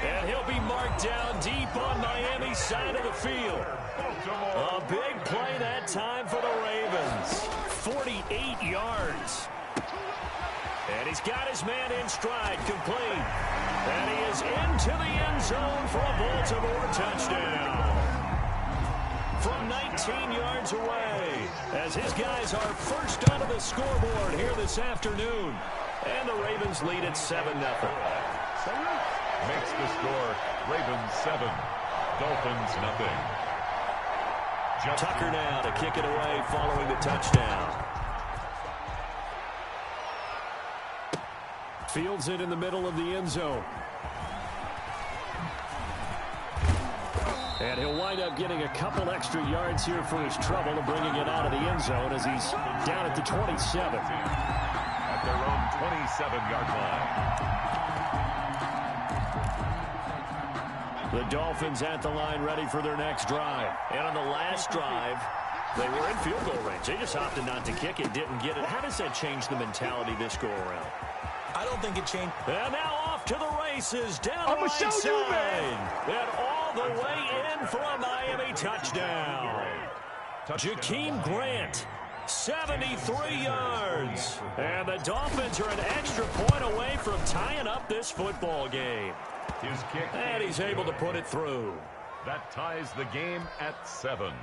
Speaker 2: And he'll be marked down deep on Miami's side of the field. A big play that time for the Ravens. 48 yards. And he's got his man in stride, complete. And he is into the end zone for a Baltimore touchdown. From 19 yards away, as his guys are first onto the scoreboard here this afternoon. And the Ravens lead at 7-0.
Speaker 3: Makes the score Ravens 7, Dolphins nothing.
Speaker 2: Tucker now to kick it away following the touchdown. Fields it in the middle of the end zone. And he'll wind up getting a couple extra yards here for his trouble and bringing it out of the end zone as he's down at the 27.
Speaker 3: At their own 27-yard line.
Speaker 2: The Dolphins at the line ready for their next drive. And on the last drive, they were in field goal range. They just opted not to kick it, didn't get it. How does that change the mentality this go around?
Speaker 4: I don't think it changed.
Speaker 2: And now off to the races down the right side. And all the way in for a Miami touchdown. Jakeem Grant, 73 yards. And the Dolphins are an extra point away from tying up this football game.
Speaker 3: His kick.
Speaker 2: And he's able to put it through.
Speaker 3: That ties the game at 7.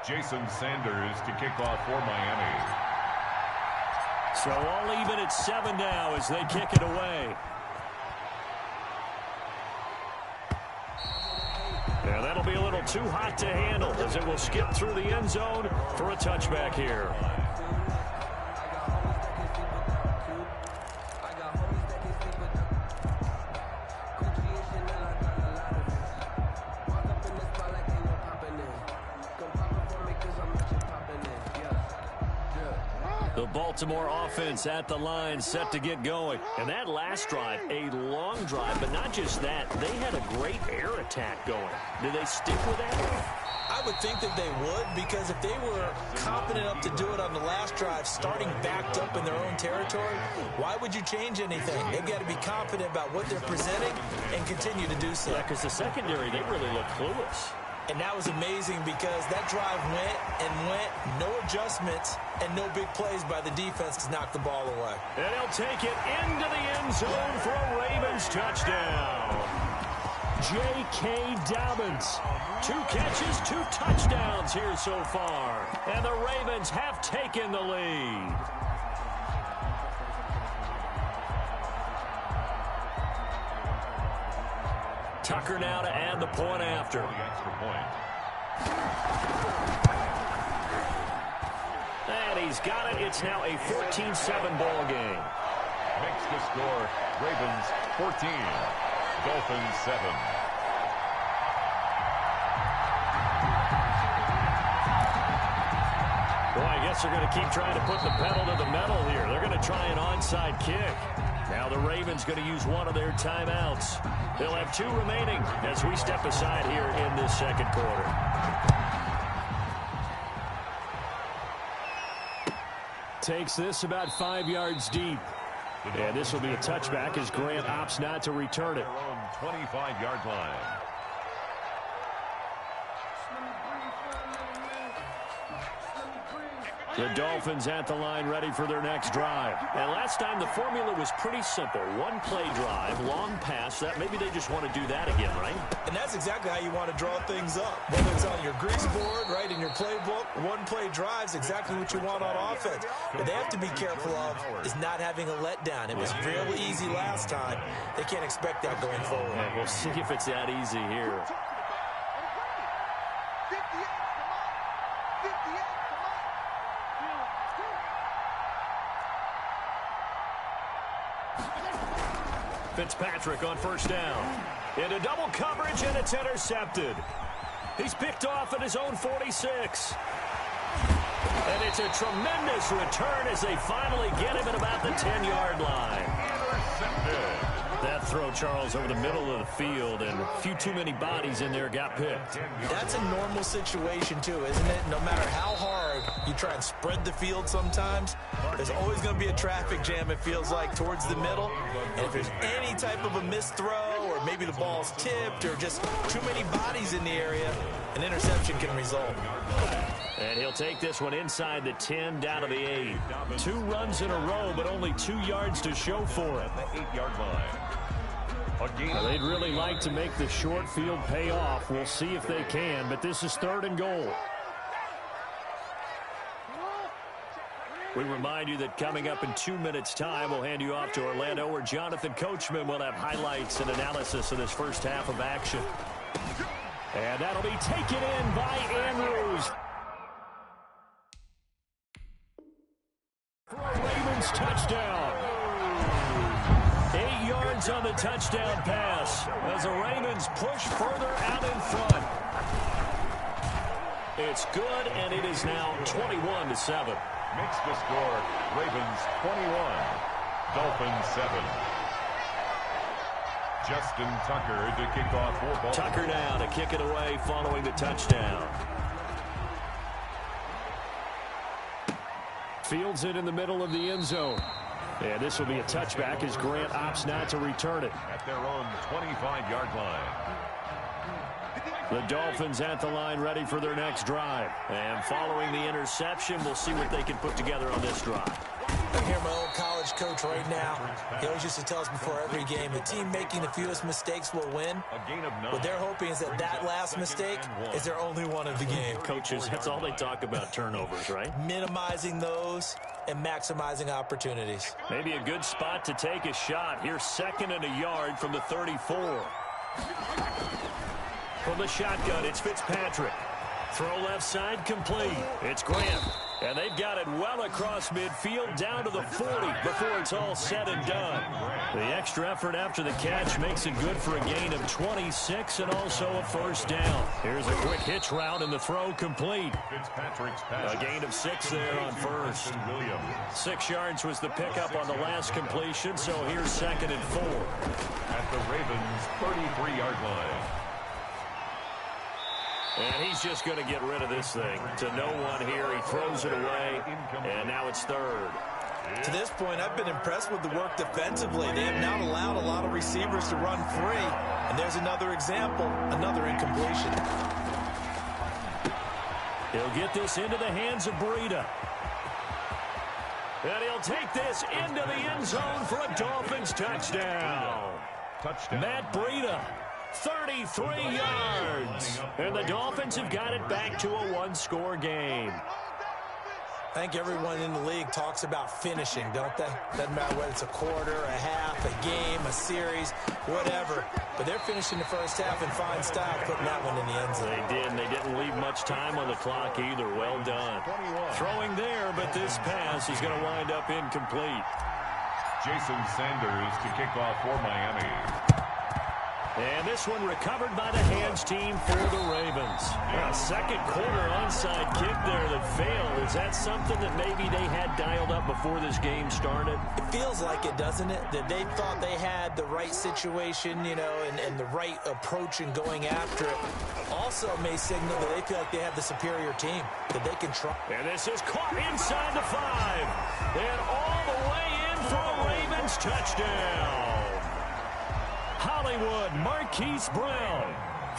Speaker 3: Jason Sanders to kick off for Miami.
Speaker 2: So all even at 7 now as they kick it away. And that'll be a little too hot to handle as it will skip through the end zone for a touchback here. The Baltimore offense at the line, set to get going. And that last drive, a long drive, but not just that. They had a great air attack going. Do they stick with that?
Speaker 4: I would think that they would, because if they were confident enough to do it on the last drive, starting backed up in their own territory, why would you change anything? They've got to be confident about what they're presenting and continue to do so.
Speaker 2: Yeah, because the secondary, they really look clueless.
Speaker 4: And that was amazing because that drive went and went, no adjustments, and no big plays by the defense to knock the ball away.
Speaker 2: And he'll take it into the end zone for a Ravens touchdown. J.K. Dobbins, 2 catches, 2 touchdowns here so far. And the Ravens have taken the lead. Tucker now to add the point after. And he's got it. It's now a 14-7 ball game.
Speaker 3: Makes the score Ravens 14, Dolphins 7.
Speaker 2: Boy, I guess they're going to keep trying to put the pedal to the metal here. They're going to try an onside kick. Now the Ravens going to use one of their timeouts. They'll have 2 remaining as we step aside here in this second quarter. Takes this about 5 yards deep. And this will be a touchback as Grant opts not to return it.
Speaker 3: 25-yard line.
Speaker 2: The Dolphins at the line ready for their next drive. And last time the formula was pretty simple. 1-play drive, long pass. That maybe they just want to do that again, right?
Speaker 4: And that's exactly how you want to draw things up. Whether it's on your grease board, right, in your playbook, 1-play drive is exactly what you want on offense. What they have to be careful of is not having a letdown. It was real easy last time. They can't expect that going forward.
Speaker 2: And we'll see if it's that easy here. Fitzpatrick on first down. Into double coverage, and it's intercepted. He's picked off at his own 46. And it's a tremendous return as they finally get him at about the 10-yard line.
Speaker 3: Intercepted.
Speaker 2: That throw, Charles, over the middle of the field, and a few too many bodies in there got picked.
Speaker 4: That's a normal situation, too, isn't it? No matter how hard you try and spread the field sometimes, there's always going to be a traffic jam, it feels like, towards the middle. And if there's any type of a missed throw, or maybe the ball's tipped, or just too many bodies in the area, an interception can result.
Speaker 2: And he'll take this one inside the 10, down to the 8. 2 runs in a row, but only 2 yards to show for it.
Speaker 3: The 8-yard line.
Speaker 2: Well, they'd really like to make the short field pay off. We'll see if they can, but this is 3rd and goal. We remind you that coming up in 2 minutes' time, we'll hand you off to Orlando, where Jonathan Coachman will have highlights and analysis of this first half of action. And that'll be taken in by Andrews. For a Ravens touchdown. 8 yards on the touchdown pass as the Ravens push further out in front. It's good, and it is now 21-7.
Speaker 3: Makes the score Ravens 21, Dolphins 7. Justin Tucker to kick off for Baltimore.
Speaker 2: Tucker now to kick it away following the touchdown. Fields it in the middle of the end zone. And this will be a touchback as Grant opts not to return it.
Speaker 3: At their own 25-yard line.
Speaker 2: The Dolphins at the line ready for their next drive. And following the interception, we'll see what they can put together on this drive.
Speaker 4: I hear my old college coach right now. He always used to tell us before every game, the team making the fewest mistakes will win. What they're hoping is that that last mistake is their only one of the game.
Speaker 2: Coaches, that's all they talk about, turnovers, right?
Speaker 4: Minimizing those and maximizing opportunities.
Speaker 2: Maybe a good spot to take a shot. Here's 2nd and a yard from the 34. From the shotgun, it's Fitzpatrick. Throw left side complete. It's Grant. And they've got it well across midfield down to the 40 before it's all said and done. The extra effort after the catch makes it good for a gain of 26 and also a first down. Here's a quick hitch route and the throw complete. A gain of 6 there on first. 6 yards was the pickup on the last completion, so here's 2nd and 4.
Speaker 3: At the Ravens' 33-yard line.
Speaker 2: And he's just going to get rid of this thing. To no one here. He throws it away, and now it's 3rd.
Speaker 4: To this point, I've been impressed with the work defensively. They have not allowed a lot of receivers to run free. And there's another example, another incompletion.
Speaker 2: He'll get this into the hands of Breida. And he'll take this into the end zone for a Dolphins touchdown. Matt Breida. 33 yards. And the Dolphins have got it back to a 1-score game.
Speaker 4: I think everyone in the league talks about finishing, don't they? Doesn't matter whether it's a quarter, a half, a game, a series, whatever. But they're finishing the first half in fine style, putting that one in the end zone.
Speaker 2: They did, and they didn't leave much time on the clock either. Well done. Throwing there, but this pass is going to wind up incomplete.
Speaker 3: Jason Sanders to kick off for Miami.
Speaker 2: And this one recovered by the hands team for the Ravens. A second quarter onside kick there that failed. Is that something that maybe they had dialed up before this game started?
Speaker 4: It feels like it, doesn't it? That they thought they had the right situation, you know, and the right approach in going after it. Also may signal that they feel like they have the superior team, that they can try.
Speaker 2: And this is caught inside the 5. And all the way in for a Ravens touchdown. Hollywood Marquise Brown,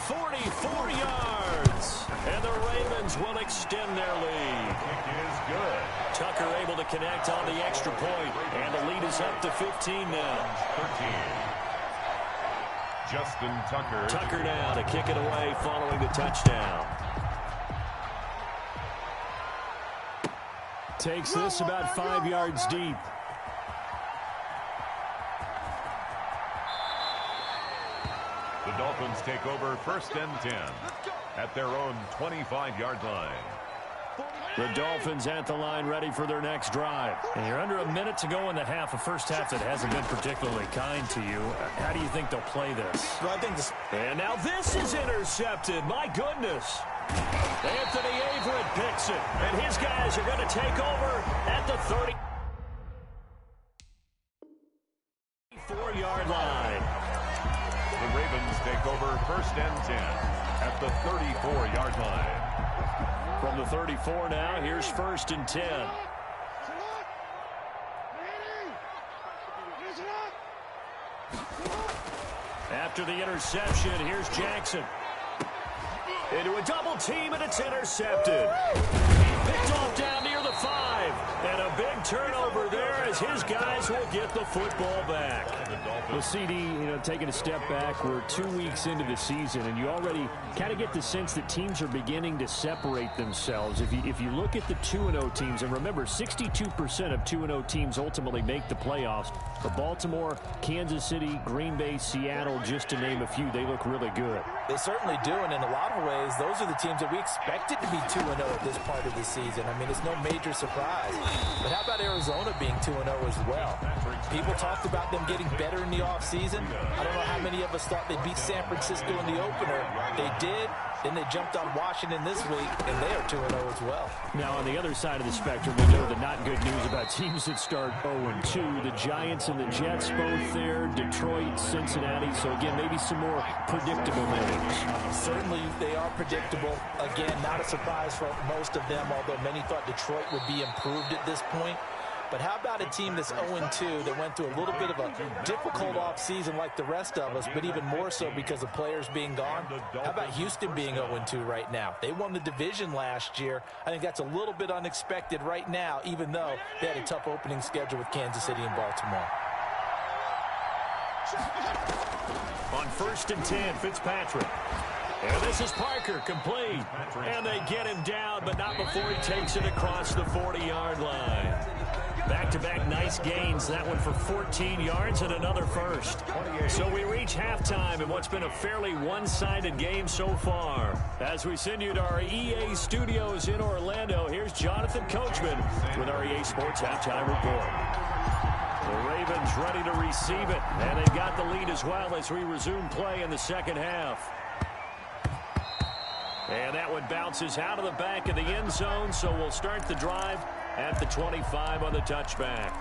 Speaker 2: 44 yards, and the Ravens will extend their lead.
Speaker 3: Kick is good.
Speaker 2: Tucker able to connect on the extra point, and the lead is up to 15 now.
Speaker 3: 13. Justin Tucker.
Speaker 2: Tucker now to kick it away following the touchdown. Takes this about 5 yards deep.
Speaker 3: The Dolphins take over 1st and 10 at their own 25-yard line.
Speaker 2: The Dolphins at the line ready for their next drive. And you're under a minute to go in the half, a first half that hasn't been particularly kind to you. How do you think they'll play this?
Speaker 4: Well, I think this...
Speaker 2: And now this is intercepted. My goodness. Anthony Averett picks it. And his guys are going to take over at the 34-yard line.
Speaker 3: The Ravens take over 1st and 10 at the 34-yard line.
Speaker 2: From the 34 now, here's 1st and 10. After the interception, here's Jackson. Into a double team, and it's intercepted. Picked off down near the 5. And a big turnover there as his guys will get the football back.
Speaker 18: Well, CD, taking a step back, we're 2 weeks into the season, and you already kind of get the sense that teams are beginning to separate themselves. If you look at the 2-0 teams, and remember, 62% of 2-0 teams ultimately make the playoffs. But Baltimore, Kansas City, Green Bay, Seattle, just to name a few, they look really good.
Speaker 4: They certainly do, and in a lot of ways, those are the teams that we expected to be 2-0 at this part of the season. I mean, it's no major surprise. But how about Arizona being 2-0 as well? People talked about them getting better in the offseason. I don't know how many of us thought they'd beat San Francisco in the opener. They did. Then they jumped on Washington this week, and they are 2-0 as well.
Speaker 18: Now, on the other side of the spectrum, we know the not good news about teams that start 0-2. The Giants and the Jets both there, Detroit, Cincinnati. So, again, maybe some more predictable names.
Speaker 4: Certainly, they are predictable. Again, not a surprise for most of them, although many thought Detroit would be improved at this point. But how about a team that's 0-2 that went through a little bit of a difficult offseason like the rest of us, but even more so because of players being gone? How about Houston being 0-2 right now? They won the division last year. I think that's a little bit unexpected right now, even though they had a tough opening schedule with Kansas City and Baltimore.
Speaker 2: On 1st and 10, Fitzpatrick. And this is Parker, complete. And they get him down, but not before he takes it across the 40-yard line. Back-to-back nice gains. That one for 14 yards and another first. So we reach halftime in what's been a fairly one-sided game so far. As we send you to our EA studios in Orlando, here's Jonathan Coachman with our EA Sports Halftime Report. The Ravens ready to receive it, and they've got the lead as well as we resume play in the second half. And that one bounces out of the back of the end zone, so we'll start the drive at the 25 on the touchback.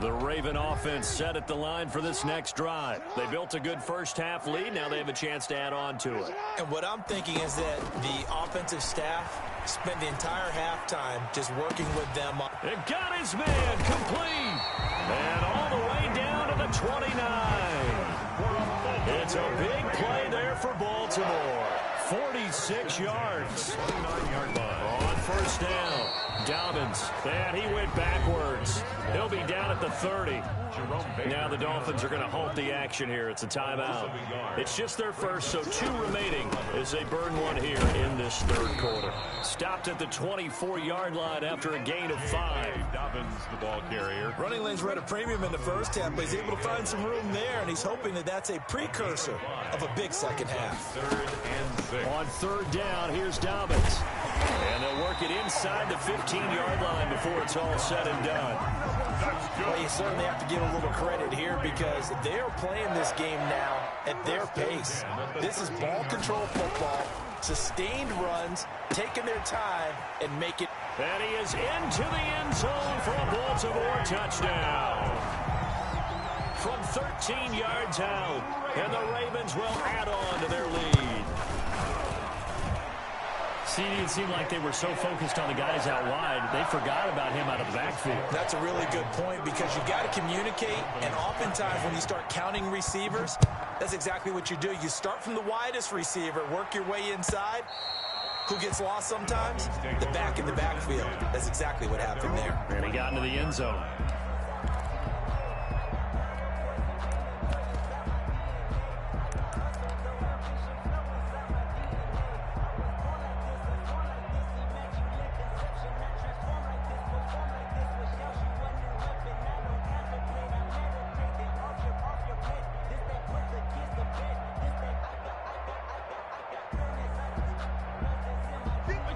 Speaker 2: The Raven offense set at the line for this next drive. They built a good first-half lead. Now they have a chance to add on to it.
Speaker 4: And what I'm thinking is that the offensive staff spent the entire halftime just working with them.
Speaker 2: It got his man complete. And all the way down to the 29. It's a big play there for Baltimore. 46 yards. 29-yard line. On first down. Dobbins, and he went backwards. He'll be down at the 30. Now the Dolphins are going to halt the action here. It's a timeout. It's just their first, so 2 remaining as they burn one here in this third quarter. Stopped at the 24-yard line after a gain of 5.
Speaker 3: Dobbins, the ball carrier.
Speaker 4: Running lanes were at a premium in the first half, but he's able to find some room there, and he's hoping that that's a precursor of a big second half.
Speaker 3: 3rd and 6.
Speaker 2: On third down, here's Dobbins. And they'll work it inside the 15-yard line before it's all said and done.
Speaker 4: Well, you certainly have to give a little credit here because they are playing this game now at their pace. This is ball control football, sustained runs, taking their time, and make it.
Speaker 2: And he is into the end zone for a Baltimore touchdown. From 13 yards out, and the Ravens will add on to their lead. It seemed like they were so focused on the guys out wide, they forgot about him out of the backfield.
Speaker 4: That's a really good point because you got to communicate, and oftentimes when you start counting receivers, that's exactly what you do. You start from the widest receiver, work your way inside. Who gets lost sometimes? The back in the backfield. That's exactly what happened there.
Speaker 2: And he got into the end zone.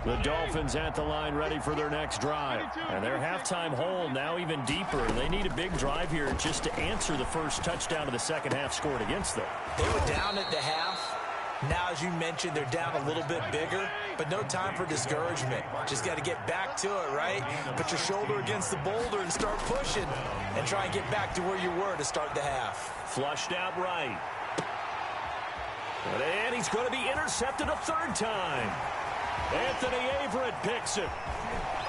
Speaker 2: The Dolphins at the line ready for their next drive. And their halftime hole now even deeper. They need a big drive here just to answer the first touchdown of the second half scored against them.
Speaker 4: They were down at the half. Now, as you mentioned, they're down a little bit bigger, but no time for discouragement. Just got to get back to it, right? Put your shoulder against the boulder and start pushing and try and get back to where you were to start the half.
Speaker 2: Flushed out right. And he's going to be intercepted a third time. Anthony Averett picks it.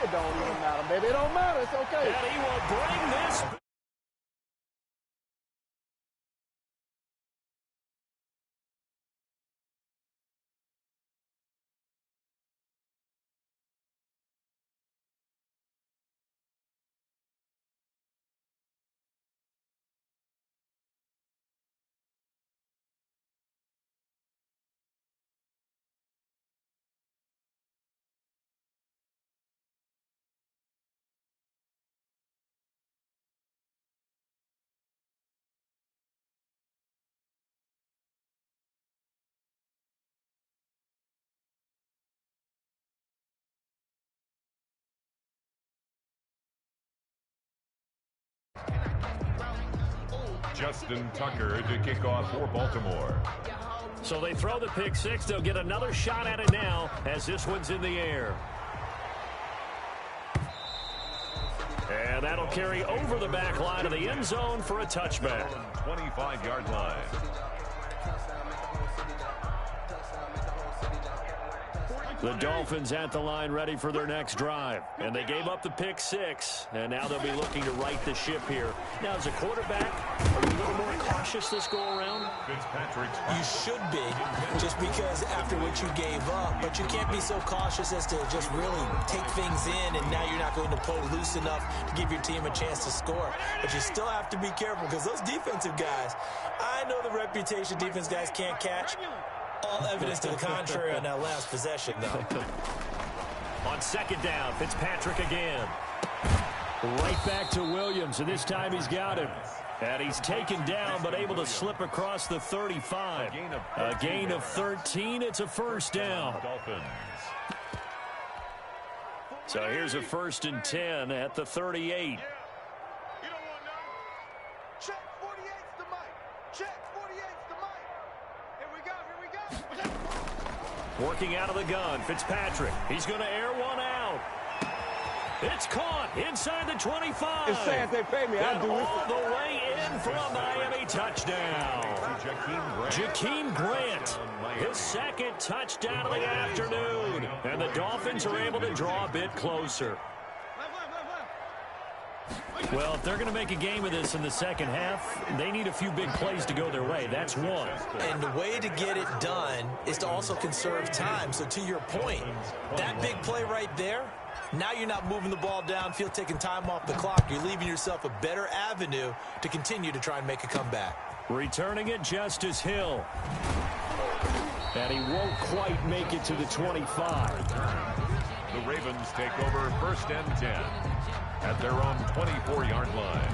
Speaker 19: It don't even matter, baby. It don't matter. It's okay.
Speaker 2: And he will bring this.
Speaker 3: Justin Tucker to kick off for Baltimore.
Speaker 2: So they throw the pick six. They'll get another shot at it now as this one's in the air. And that'll carry over the back line of the end zone for a touchback.
Speaker 3: 25-yard line.
Speaker 2: The Dolphins at the line ready for their next drive. And they gave up the pick 6, and now they'll be looking to right the ship here. Now, as a quarterback, are you a little more cautious this go-around?
Speaker 4: You should be, just because after what you gave up, but you can't be so cautious as to just really take things in, and now you're not going to play loose enough to give your team a chance to score. But you still have to be careful, because those defensive guys, I know the reputation defense guys can't catch. All evidence to the contrary on that last possession, though.
Speaker 2: On second down, Fitzpatrick again. Right back to Williams, and this time he's got him. And he's taken down, but able to slip across the 35. A gain of 13. It's a first down. So here's a 1st and 10 at the 38.
Speaker 5: Check 48's the mic. Check 48's the mic. Here we go.
Speaker 2: Working out of the gun, Fitzpatrick. He's going to air one out. It's caught inside the 25.
Speaker 19: It's saying they pay me.
Speaker 2: And all the way in for a Miami touchdown. Jakeem Grant, his 2nd touchdown of the afternoon. And the Dolphins are able to draw a bit closer. Well, if they're going to make a game of this in the second half, they need a few big plays to go their way. That's one.
Speaker 4: And the way to get it done is to also conserve time. So to your point, that big play right there, now you're not moving the ball downfield, taking time off the clock. You're leaving yourself a better avenue to continue to try and make a comeback.
Speaker 2: Returning it, Justice Hill. And he won't quite make it to the 25.
Speaker 3: The Ravens take over 1st and 10 at their own 24-yard line.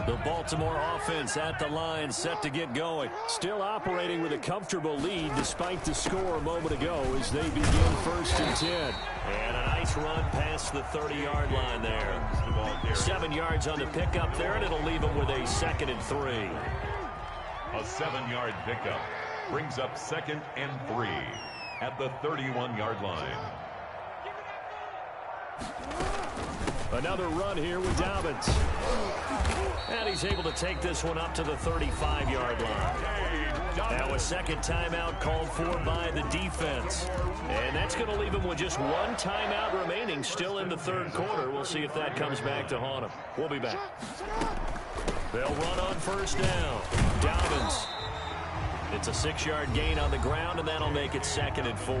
Speaker 2: The Baltimore offense at the line, set to get going. Still operating with a comfortable lead despite the score a moment ago as they begin 1st and 10. And a nice run past the 30-yard line there. 7 yards on the pickup there, and it'll leave them with a 2nd and 3.
Speaker 3: A 7-yard pickup brings up 2nd and 3 at the 31-yard line.
Speaker 2: Another run here with Dobbins. And he's able to take this one up to the 35-yard line. Now a second timeout called for by the defense. And that's going to leave him with just one timeout remaining still in the third quarter. We'll see if that comes back to haunt him. We'll be back. They'll run on first down. Dobbins. It's a 6-yard gain on the ground, and that'll make it 2nd and 4.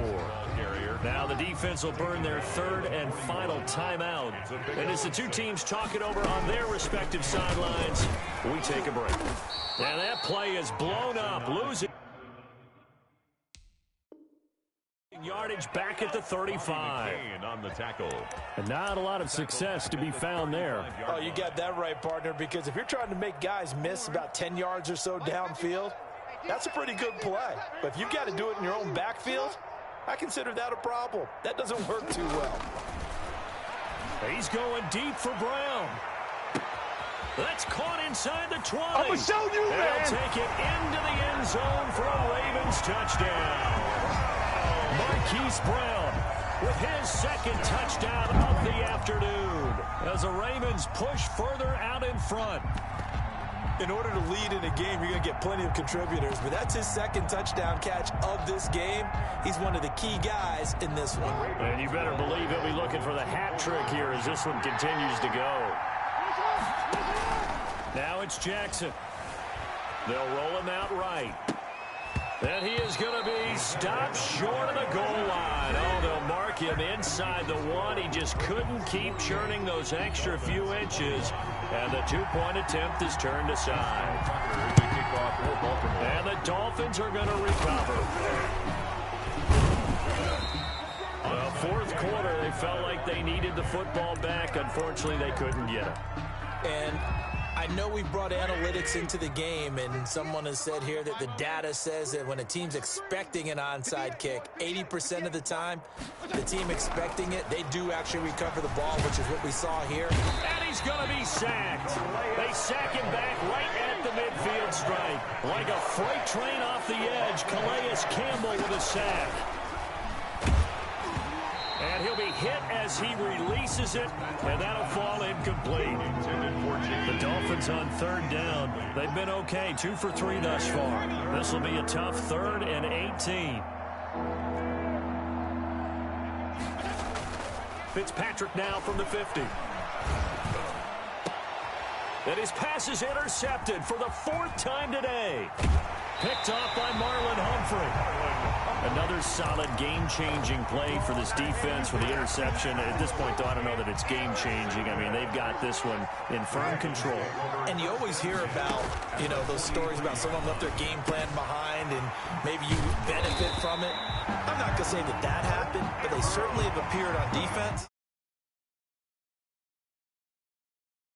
Speaker 2: Now the defense will burn their third and final timeout. And as the two teams talk it over on their respective sidelines, we take a break. And that play is blown up, losing yardage back at the 35.
Speaker 3: On the tackle.
Speaker 18: And not a lot of success to be found there.
Speaker 4: Oh, you got that right, partner, because if you're trying to make guys miss about 10 yards or so downfield, that's a pretty good play. But if you've got to do it in your own backfield, I consider that a problem. That doesn't work too well.
Speaker 2: He's going deep for Brown. That's caught inside the 20.
Speaker 19: I'm going to show you, man.
Speaker 2: They'll take it into the end zone for a Ravens touchdown. Marquise Brown with his 2nd touchdown of the afternoon as the Ravens push further out in front.
Speaker 4: In order to lead in a game, you're going to get plenty of contributors, but that's his 2nd touchdown catch of this game. He's one of the key guys in this one.
Speaker 2: And you better believe he'll be looking for the hat trick here as this one continues to go. Now it's Jackson. They'll roll him out right. And he is going to be stopped short of the goal line. Oh, they'll mark him inside the 1. He just couldn't keep churning those extra few inches. And the 2-point attempt is turned aside. And the Dolphins are going to recover. Well, 4th quarter, they felt like they needed the football back. Unfortunately, they couldn't get it.
Speaker 4: And I know we brought analytics into the game, and someone has said here that the data says that when a team's expecting an onside kick, 80% of the time, the team expecting it, they do actually recover the ball, which is what we saw here.
Speaker 2: And he's going to be sacked. They sack him back right at the midfield stripe. Like a freight train off the edge, Calais Campbell with a sack. And he'll be hit as he releases it, and that'll fall incomplete. The Dolphins on 3rd down. They've been okay, 2 for 3 thus far. This will be a tough 3rd and 18. Fitzpatrick now from the 50. And his pass is intercepted for the 4th time today. Picked off by Marlon Humphrey. Another solid game-changing play for this defense for the interception. At this point, though, I don't know that it's game-changing. I mean, they've got this one in firm control.
Speaker 4: And you always hear about, those stories about someone left their game plan behind and maybe you benefit from it. I'm not going to say that happened, but they certainly have appeared on defense.